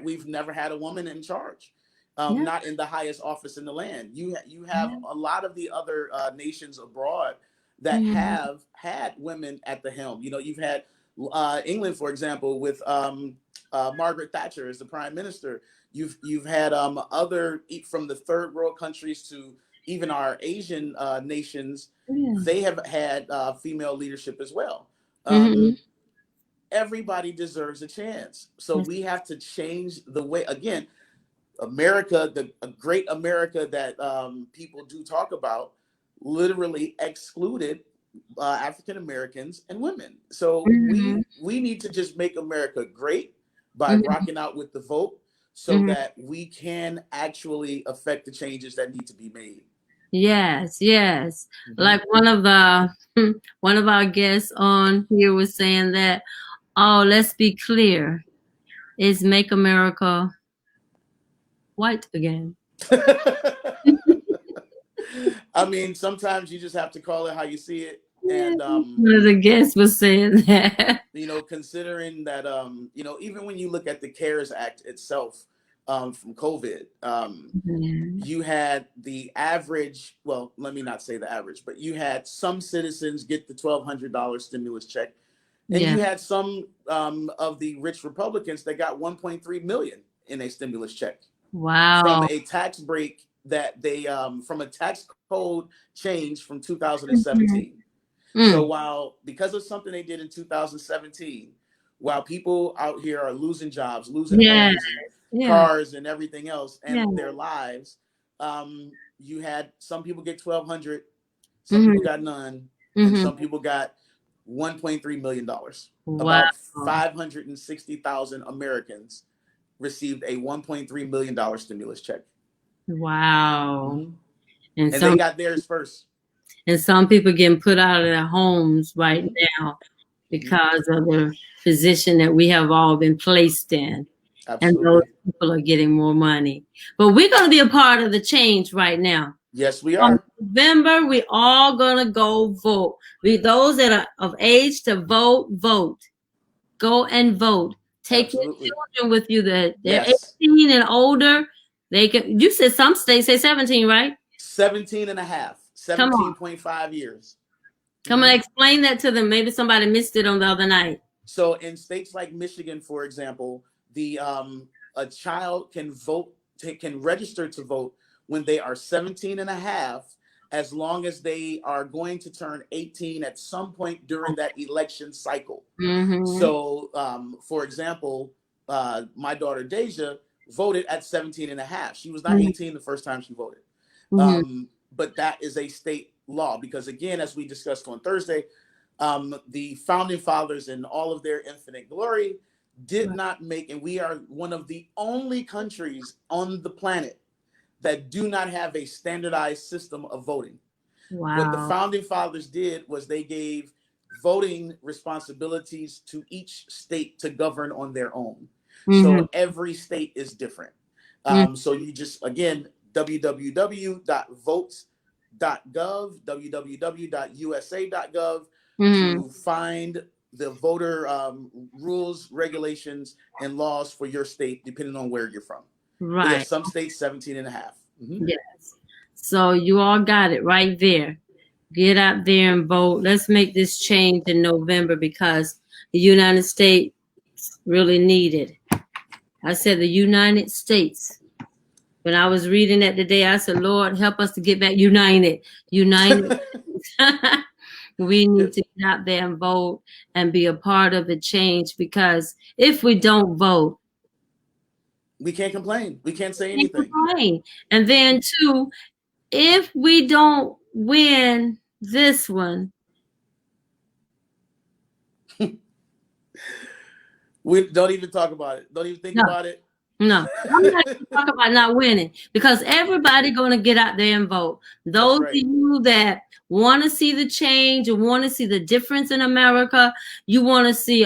we've never had a woman in charge, Yeah. not in the highest office in the land. You have Yeah. a lot of the other nations abroad that Mhm. have had women at the helm. You know, you've had England, for example, with Margaret Thatcher as the prime minister. You've had other from the third world countries to even our Asian nations. Yeah. They have had female leadership as well. Mhm. Um, Everybody deserves a chance. So Yes. we have to change the way, again, America, the a great America that people do talk about, literally excluded African Americans and women. So Mhm. we need to just make America great by Mhm. rocking out with the vote, so Mhm. that we can actually affect the changes that need to be made. Yes, yes. Hmm. Like one of our guests on here was saying that, oh, let's be clear, is make America white again. I mean, sometimes you just have to call it how you see it, Yeah. and One of the guests was saying that. considering that even when you look at the CARES Act itself, from COVID, Yeah. you had the average, well, let me not say the average, but you had some citizens get the $1,200 stimulus check, and Yeah. you had some of the rich Republicans that got 1.3 million in a stimulus check from Wow. a tax break that they from a tax code change from Mhm. 2017. So Mm. while, because of something they did in 2017, while people out here are losing jobs, losing Yes. homes and Yeah. cars and everything else Yeah. and their lives, you had some people get 1,200, some Mhm. people got none, and Mhm. some people got $1.3 million. Wow. About 560,000 Americans received a $1.3 million stimulus check. Wow. Mm-hmm. And And they some got theirs first. and some people getting put out of their homes right Mm-hmm. now Mm-hmm. because of the position that we have all been placed in. And those Absolutely. people are getting more money. But we're going to be a part of the change right now. Yes, we On are. November, we all going to go vote. Those that are of age to vote, vote. Go and vote. Take your Absolutely. children with you that they're Yes. 18 and older. They can. You said some states say 17, right? 17 and a half, Come on. 17.5 years. Come on, Mm-hmm. explain that to them. Maybe somebody missed it on the other night. So in states like Michigan, for example, the a child can vote, can register to vote when they are 17 and a half, as long as they are going to turn 18 at some point during that election cycle. Mm-hmm. So, for example, my daughter Deja voted at 17 and a half. She was not Mm-hmm. 18 the first time she voted. Mm-hmm. But that is a state law because, again, as we discussed on Thursday, the founding fathers in all of their infinite glory did not make, and we are one of the only countries on the planet that do not have a standardized system of voting. What the Wow. founding fathers did was they gave voting responsibilities to each state to govern on their own. Mm-hmm. So every state is different. Mm-hmm. So you just, again, www.votes.gov, www.usa.gov Mm-hmm. to find the voter rules, regulations, and laws for your state, depending on where you're from. But yes, Right. some states 17 and a half. Mm-hmm. Yes. So you all got it right there. Get out there and vote. Let's make this change in November because the United States really need it. I said the United States. When I was reading that today, I said, Lord, help us to get back united. United. We need to get out there and vote and be a part of the change because if we don't vote, We can't complain. We can't say we can't anything. complain. And then, two, if we don't win this one, We don't even talk about it. Don't even think no, about it. no. I'm not going to talk about not winning because everybody going to get out there and vote. That's Those of right. you that want to see the change and want to see the difference in America, you want to see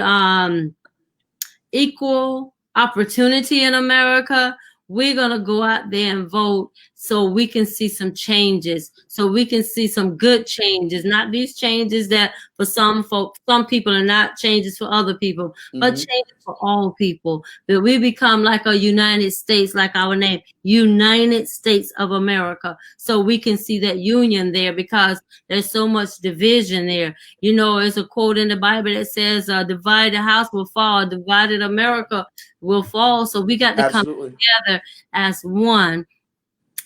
equal opportunity in America, we're going to go out there and vote so we can see some changes, so we can see some good changes, not these changes that for some folks, some people are not changes for other people, but Mm-hmm. changes for all people. That we become like a United States, like our name, United States of America, so we can see that union there because there's so much division there. You know, there's a quote in the Bible that says, divided house will fall, divided America will fall. So we got to come Absolutely. together as one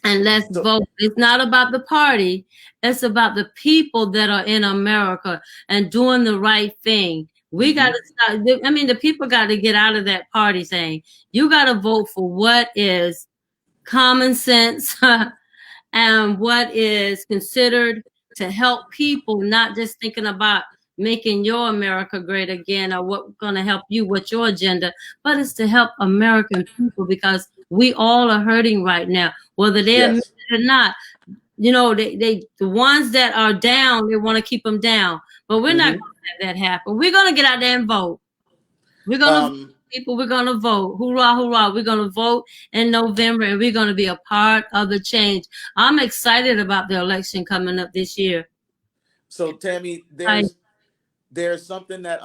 and let's So, vote. It's not about the party. It's about the people that are in America and doing the right thing. We got to start. I mean, the people got to get out of that party thing. You got to vote for what is common sense and what is considered to help people, not just thinking about making your America great again or what's going to help you with your agenda, but it's to help American people because we all are hurting right now, whether they admit yes. it or not. You know, the ones that are down, they want to keep them down, but we're not going Mm-hmm. to let that happen. We're going to get out there and vote. We're going to vote, Um, people. We're going to vote. Hoorah, hoorah. We're going to vote in November and we're going to be a part of the change. I'm excited about the election coming up this year. so Tammy, I, there's something that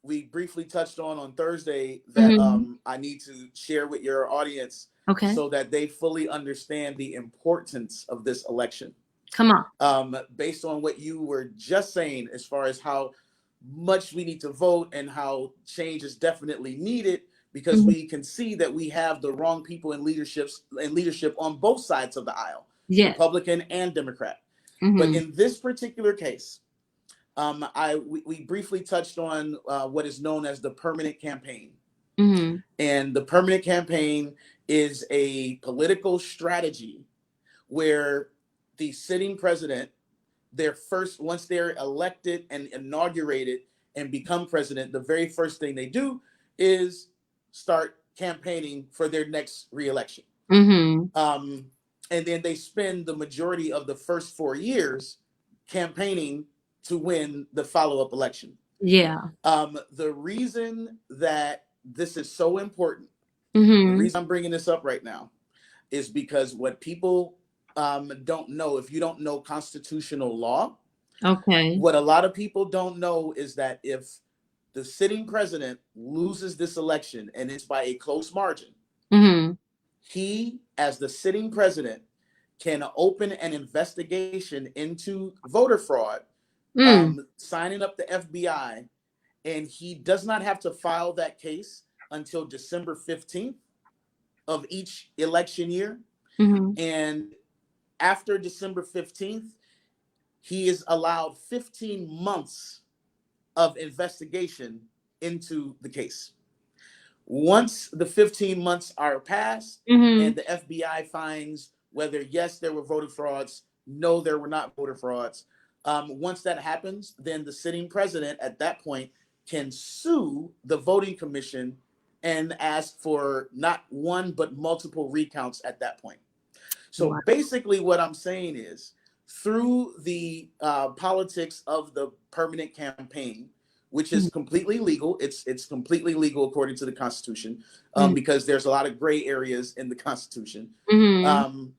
we briefly touched on Thursday that mm-hmm. I need to share with your audience Okay. so that they fully understand the importance of this election. Come on. Based on what you were just saying, as far as how much we need to vote and how change is definitely needed, because Mm-hmm. we can see that we have the wrong people in leadership on both sides of the aisle, Yes. Republican and Democrat. Mm-hmm. But in this particular case, we briefly touched on what is known as the permanent campaign. Mm-hmm. And the permanent campaign is a political strategy where the sitting president, once they're elected and inaugurated and become president, the very first thing they do is start campaigning for their next reelection. Mm-hmm. Um, and then they spend the majority of the first 4 years campaigning to win the follow-up election. Yeah. The reason that this is so important, the Mm-hmm. reason I'm bringing this up right now, is because what people don't know, if you don't know constitutional law, Okay. what a lot of people don't know is that if the sitting president loses this election and it's by a close margin, Mm-hmm. he, as the sitting president, can open an investigation into voter fraud, Mm. signing up the FBI, and he does not have to file that case until December 15th of each election year. Mm-hmm. And after December 15th, he is allowed 15 months of investigation into the case. Once the 15 months are passed Mm-hmm. and the FBI finds whether, yes, there were voter frauds, no, there were not voter frauds, once that happens, then the sitting president at that point can sue the voting commission and ask for not one, but multiple recounts at that point. So Wow. basically, what I'm saying is through the politics of the permanent campaign, which is completely legal. It's completely legal according to the Constitution, Mm-hmm. because there's a lot of gray areas in the Constitution. Mm-hmm. Um,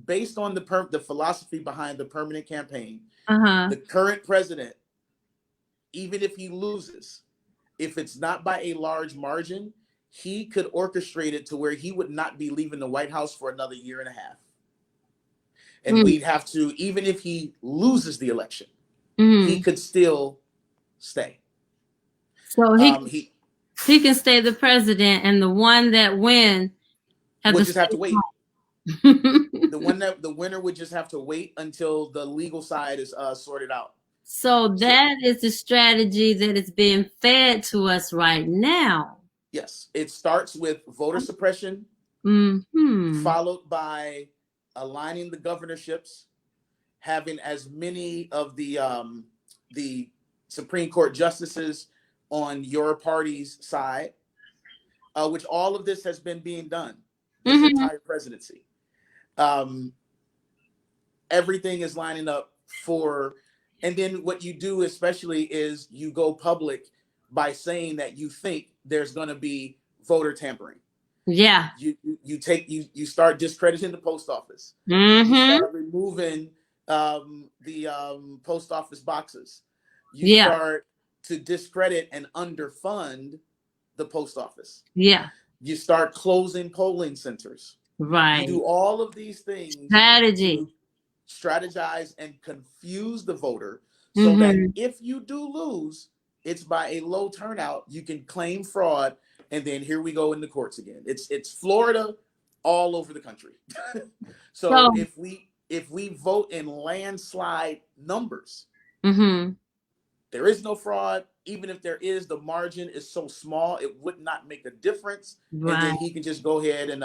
Based on the philosophy behind the permanent campaign, Uh-huh. the current president, even if he loses, if it's not by a large margin, he could orchestrate it to where he would not be leaving the White House for another year and a half. And Mm-hmm. we'd have to, even if he loses the election, he Mm-hmm. could still stay. So He he can stay the president, and the one that win have would to just have to stay wait. home. The winner would just have to wait until the legal side is sorted out. So So that is the strategy that is being fed to us right now. yes, it starts with voter suppression, Mm-hmm. followed by aligning the governorships, having as many of the Supreme Court justices on your party's side, which all of this has been being done this Mm-hmm. entire presidency. Um, Everything is lining up for, and then what you do especially is you go public by saying that you think there's going to be voter tampering. Yeah. You start discrediting the post office. You Mm-hmm. start removing the post office boxes. You Yeah. start to discredit and underfund the post office. Yeah. You start closing polling centers. You Right. do all of these things Strategy. to strategize and confuse the voter so that Mm-hmm. if you do lose, it's by a low turnout. You can claim fraud, and then here we go in the courts again. It's Florida all over the country. So So if we vote in landslide numbers, mm-hmm. there is no fraud. Even if there is, the margin is so small it would not make a difference. And Right. then he can just go ahead and,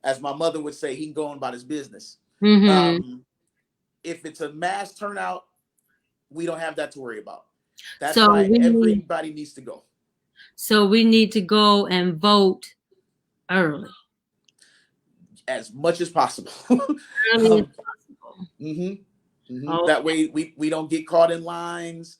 as my mother would say, he can go on about his business. Mm-hmm. If it's a mass turnout, we don't have that to worry about. That's So why we need everybody needs to go to go and vote early. as much as possible. Early as um, possible. mhm, That Okay. way we don't get caught in lines.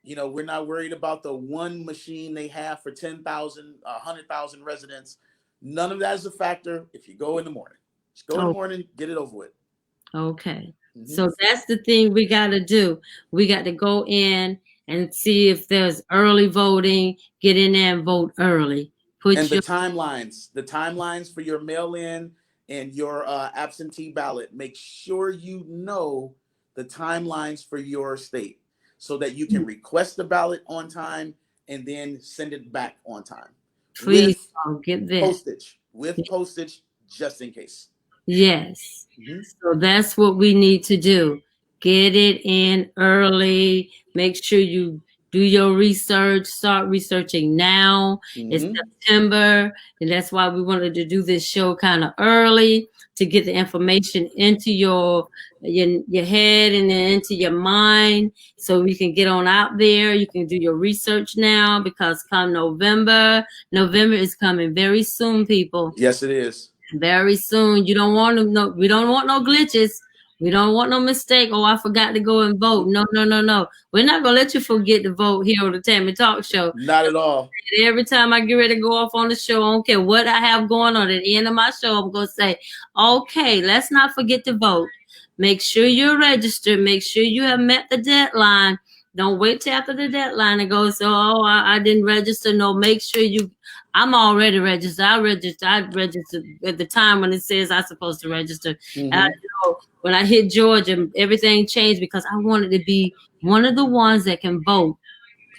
We're not worried about the one machine they have for 10,000, 100,000 residents. None of that is a factor if you go in the morning. Just go in the Oh, morning, get it over with. okay. hmm So that's the thing we got to do. We got to go in and see if there's early voting. Get in there and vote early. And Put the your timelines for your mail-in and your absentee ballot, make sure you know the timelines for your state so that you can request the ballot on time and then send it back on time please with get that. postage just in case. Yes. hmm So that's what we need to do. Get it in early. Make sure you Do your research. Start researching now. It's Mm-hmm. September, and that's why we wanted to do this show kind of early to get the information into your head and then into your mind, so we can get on out there. You can do your research now because come November is coming very soon, people. Yes, it is. Very soon. You don't want no. We don't want no glitches. We don't want no mistake. Oh, I forgot to go and vote. No, no, no, no. We're not gonna let you forget to vote here on the Tammy Talk Show. Not at all. Every time I get ready to go off on the show, I don't care what I have going on. At the end of my show, I'm gonna say, okay, let's not forget to vote. Make sure you're registered. Make sure you have met the deadline. Don't wait till after the deadline and go, so, oh, I didn't register. No, make sure you. I'm already registered. I registered at the time when it says I'm supposed to register. And I Mm-hmm. know when I hit Georgia, everything changed because I wanted to be one of the ones that can vote.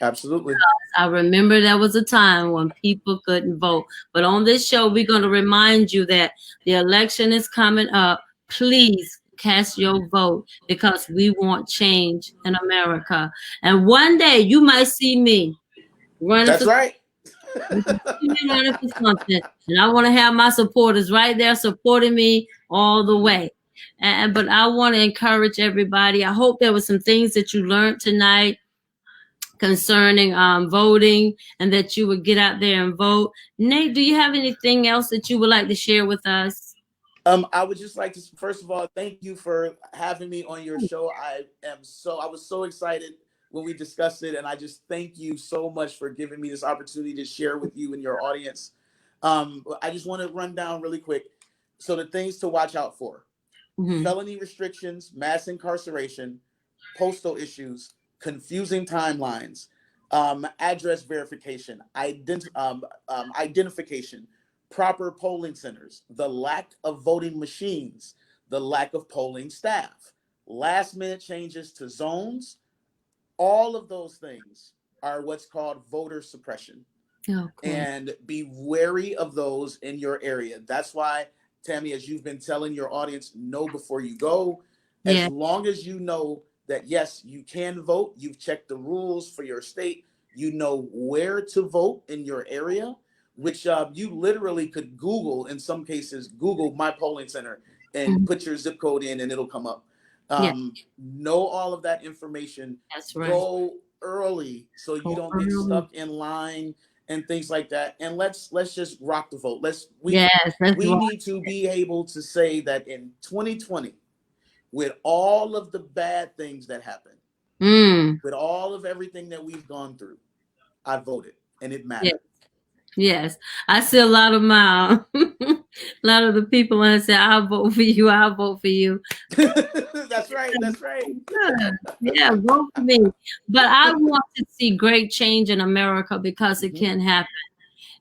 Absolutely. I remember there was a time when people couldn't vote. But on this show, we're going to remind you that the election is coming up. Please cast your vote because we want change in America. And one day you might see me running That's for right. running for something. And I want to have my supporters right there supporting me all the way. But I want to encourage everybody. I hope there were some things that you learned tonight concerning voting and that you would get out there and vote. Nate, do you have anything else that you would like to share with us? I would just like to first of all thank you for having me on your show. I was so excited when we discussed it, and I just thank you so much for giving me this opportunity to share with you and your audience. I just want to run down really quick. So the things to watch out for: Mm-hmm. felony restrictions, mass incarceration, postal issues, confusing timelines, address verification, identification, proper polling centers, the lack of voting machines, the lack of polling staff, last minute changes to zones. All of those things are what's called voter suppression. Okay. And be wary of those in your area. That's why, Tammy, as you've been telling your audience, know before you go. As Yeah. long as you know that, yes, you can vote, you've checked the rules for your state, you know where to vote in your area, which you literally could Google, in some cases, Google my polling center and Mhm. put your zip code in and it'll come up. Yeah. Know all of that information. That's right. Go early so you Go don't get early. stuck in line and things like that. And let's just rock the vote. Yes, that's We right. need to be able to say that in 2020, with all of the bad things that happened, Mm. with all of everything that we've gone through, I voted and it Yeah. mattered. Yes. I see a lot of my a lot of the people when I say I'll vote for you, I'll vote for you. That's right. That's right. Good. Yeah, vote for me. But I want to see great change in America because it Mhm. can happen.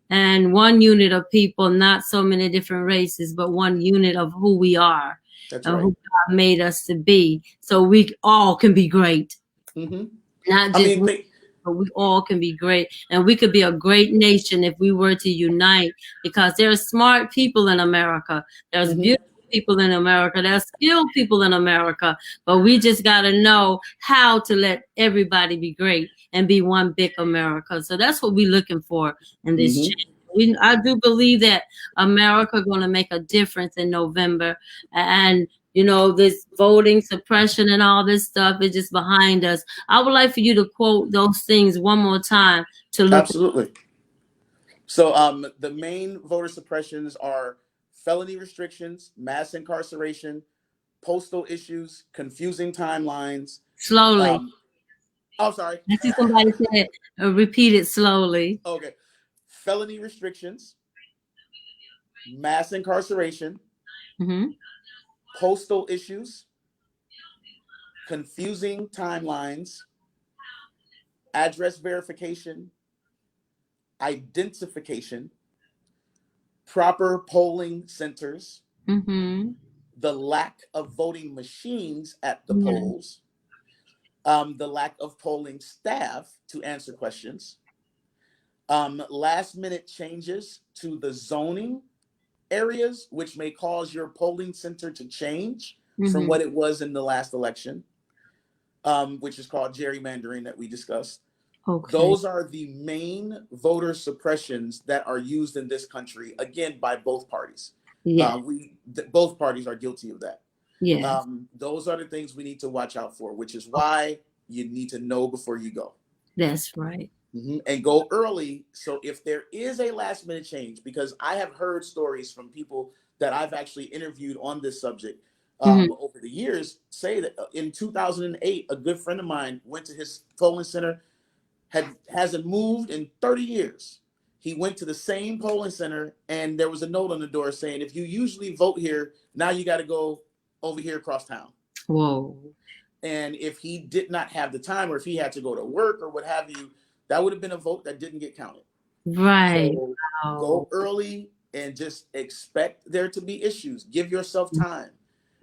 And one unit of people, not so many different races, but one unit of who we are That's and right. who God made us to be. So we all can be great, Hmm. not I just mean, me, but we all can be great. And we could be a great nation if we were to unite because there are smart people in America. There's mhm. beautiful people in America. There's skilled people in America. But we just got to know how to let everybody be great and be one big America. So that's what we're looking for in this Hmm. change. I do believe that America going to make a difference in November. And, this voting suppression and all this stuff is just behind us. I would like for you to quote those things one more time to look. Absolutely. So the main voter suppressions are felony restrictions, mass incarceration, postal issues, confusing timelines. Slowly. Um, oh, sorry. I see somebody said, repeat it slowly. Okay. Felony restrictions, mass incarceration, Hmm. postal issues, confusing timelines, address verification, identification, proper polling centers, Hmm. the lack of voting machines at the Yeah. polls, the lack of polling staff to answer questions, last minute changes to the zoning areas, which may cause your polling center to change from Hmm. what it was in the last election, which is called gerrymandering that we discussed. Okay. Those are the main voter suppressions that are used in this country, again, by both parties. Yes. Both parties are guilty of that. Yes. Those are the things we need to watch out for, which is why you need to know before you go. That's right. And go early. So if there is a last minute change, because I have heard stories from people that I've actually interviewed on this subject Hmm. over the years, say that in 2008, a good friend of mine went to his polling center, hasn't moved in 30 years. He went to the same polling center, and there was a note on the door saying, if you usually vote here, now you got to go over here across town. Whoa. And if he did not have the time, or if he had to go to work or what have you, that would have been a vote that didn't get counted. Right. So Wow. go early and just expect there to be issues. Give yourself time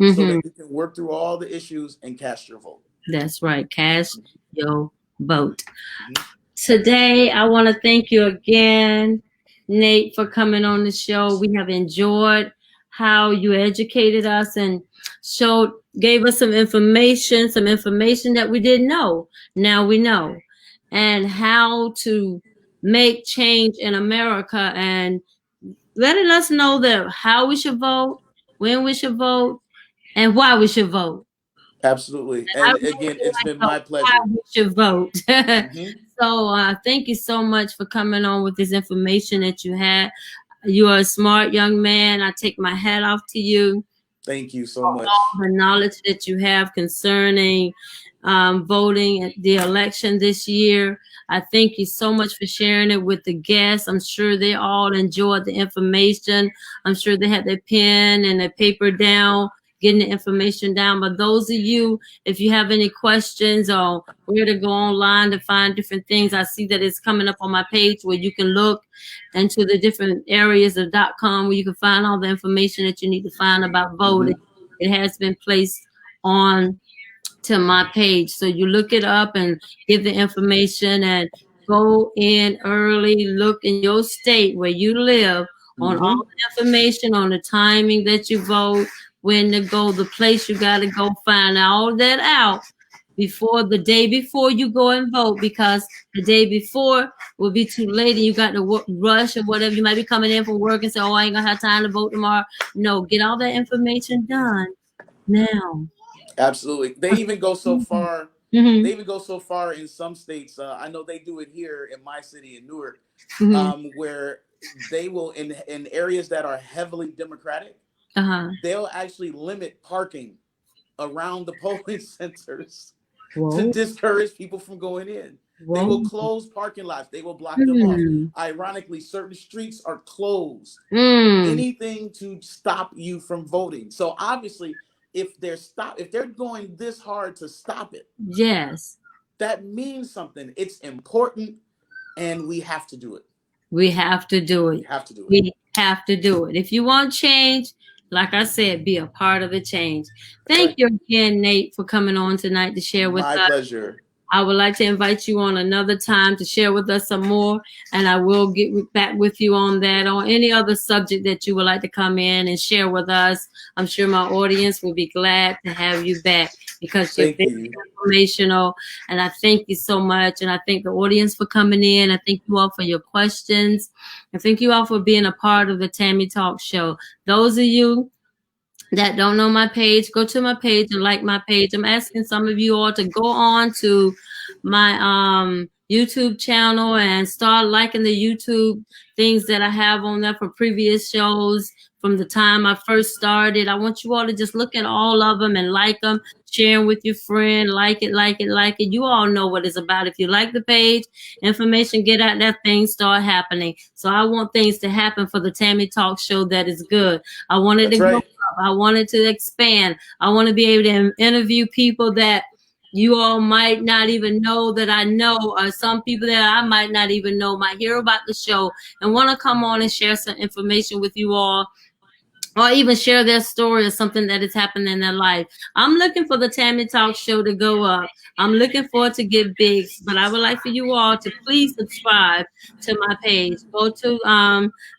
so Hmm. that you can work through all the issues and cast your vote. That's right. Cast Mm-hmm. your vote. Mm-hmm. Today, I want to thank you again, Nate, for coming on the show. We have enjoyed how you educated us and gave us some information that we didn't know. Now we know, and how to make change in America, and letting us know that how we should vote, when we should vote, and why we should vote. Absolutely. I And really again, it's like been the my why pleasure. we should vote. Mm-hmm. So thank you so much for coming on with this information that you had. You are a smart young man. I take my hat off to you Thank you so for all much. the knowledge that you have concerning voting at the election this year. I thank you so much for sharing it with the guests. I'm sure they all enjoyed the information. I'm sure they had their pen and their paper down, getting the information down. But those of you, if you have any questions or where to go online to find different things, I see that it's coming up on my page where you can look into the different areas of .com where you can find all the information that you need to find about voting. Mm-hmm. It has been placed on to my page. So you look it up and give the information and go in early, look in your state where you live on all Mm-hmm. the information on the timing that you vote, when to go, the place you got to go, find all that out before the day before you go and vote, because the day before will be too late and you got to rush or whatever. You might be coming in from work and say, oh, I ain't gonna have time to vote tomorrow. No, get all that information done now. Absolutely. They even go so Mhm. far. Hmm. They even go so far in some states. I know they do it here in my city in Newark, Hmm. where they will in areas that are heavily Democratic, Uh-huh. they'll actually limit parking around the polling centers to Whoa. discourage people from going in. They will Whoa. close parking lots. They will block them off. Mm. Ironically, certain streets are closed. Mm. Anything to stop you from voting. So obviously, if they're going this hard to stop it, Yes. that means something. It's important, and we have to do it. We have to do We it. have to do it. We have to do it. If you want change, like I said, be a part of the change. That's Thank right. you again, Nate, for coming on tonight to share with My us. pleasure. I would like to invite you on another time to share with us some more, and I will get back with you on that, on any other subject that you would like to come in and share with us. I'm sure my audience will be glad to have you back because you're Thank very you. informational, and I thank you so much. And I thank the audience for coming in. I thank you all for your questions. I thank you all for being a part of the Tammy Talk Show. Those of you that don't know my page, go to my page and like my page. I'm asking some of you all to go on to my YouTube channel and start liking the YouTube things that I have on there from previous shows from the time I first started. I want you all to just look at all of them and like them, share them with your friend, like it, like it, like it. You all know what it's about. If you like the page, information get out that thing start happening. So I want things to happen for the Tammy Talk Show that is good. I wanted to That's go right. up. I wanted to expand. I want to be able to interview people that you all might not even know that I know, or some people that I might not even know might hear about the show and want to come on and share some information with you all or even share their story or something that has happened in their life. I'm looking for the Tammy Talk Show to go up. I'm looking forward to get big, but I would like for you all to please subscribe to my page. Go to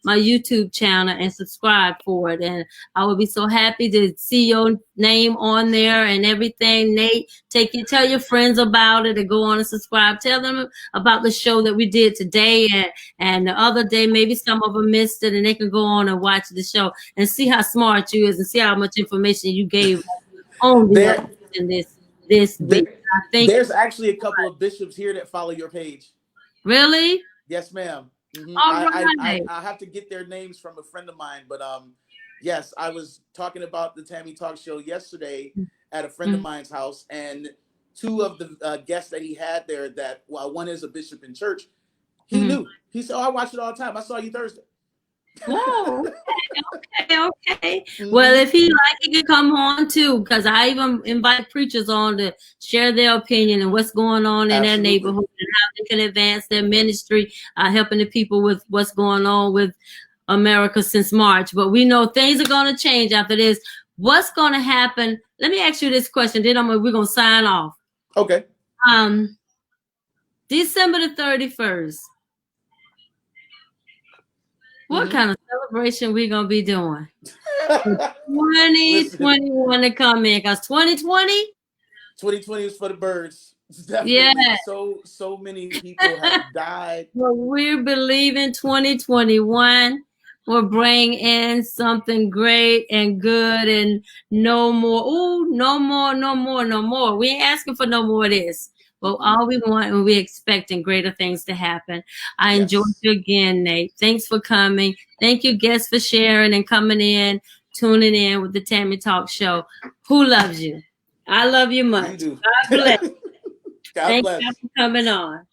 my YouTube channel and subscribe for it. And I will be so happy to see your name on there and everything. Nate, tell your friends about it and go on and subscribe. Tell them about the show that we did today and the other day. Maybe some of them missed it and they can go on and watch the show and see how smart you is and see how much information you gave on the There, in this week. there, I think there's actually a couple of bishops here that follow your page. really. Yes, ma'am. All I right. I have to get their names from a friend of mine, but yes, I was talking about the Tammy Talk Show yesterday at a friend of Mm-hmm. mine's house, and two of the guests that he had there, that one is a bishop in church. He Mm-hmm. knew. He said, "Oh, I watch it all the time. I saw you Thursday." Whoa. Okay. Well, Hmm. if he like, he can come on too, because I even invite preachers on to share their opinion and what's going on in their Absolutely. neighborhood and how they can advance their ministry, helping the people with what's going on with America since March. But we know things are going to change after this. What's going to happen? Let me ask you this question. Then we're going to sign off. Okay. Um, December the 31st. What Hmm. kind of celebration we going to be doing? Listen, 2021 to come in, because 2020, 2020 is for the birds. yeah. Definitely. So many people have died. Well, we're believing 2021 will bring in something great and good and no more. Oh, no more, no more, no more. We ain't asking for no more of this. But Mm-mm. all we want and we're expecting greater things to happen. I enjoyed Yes. you again, Nate. Thanks for coming. Thank you, guests, for sharing and coming in, tuning in with the Tammy Talk Show. Who loves you? I love you We much. do. God bless. God Thank you bless. for coming on.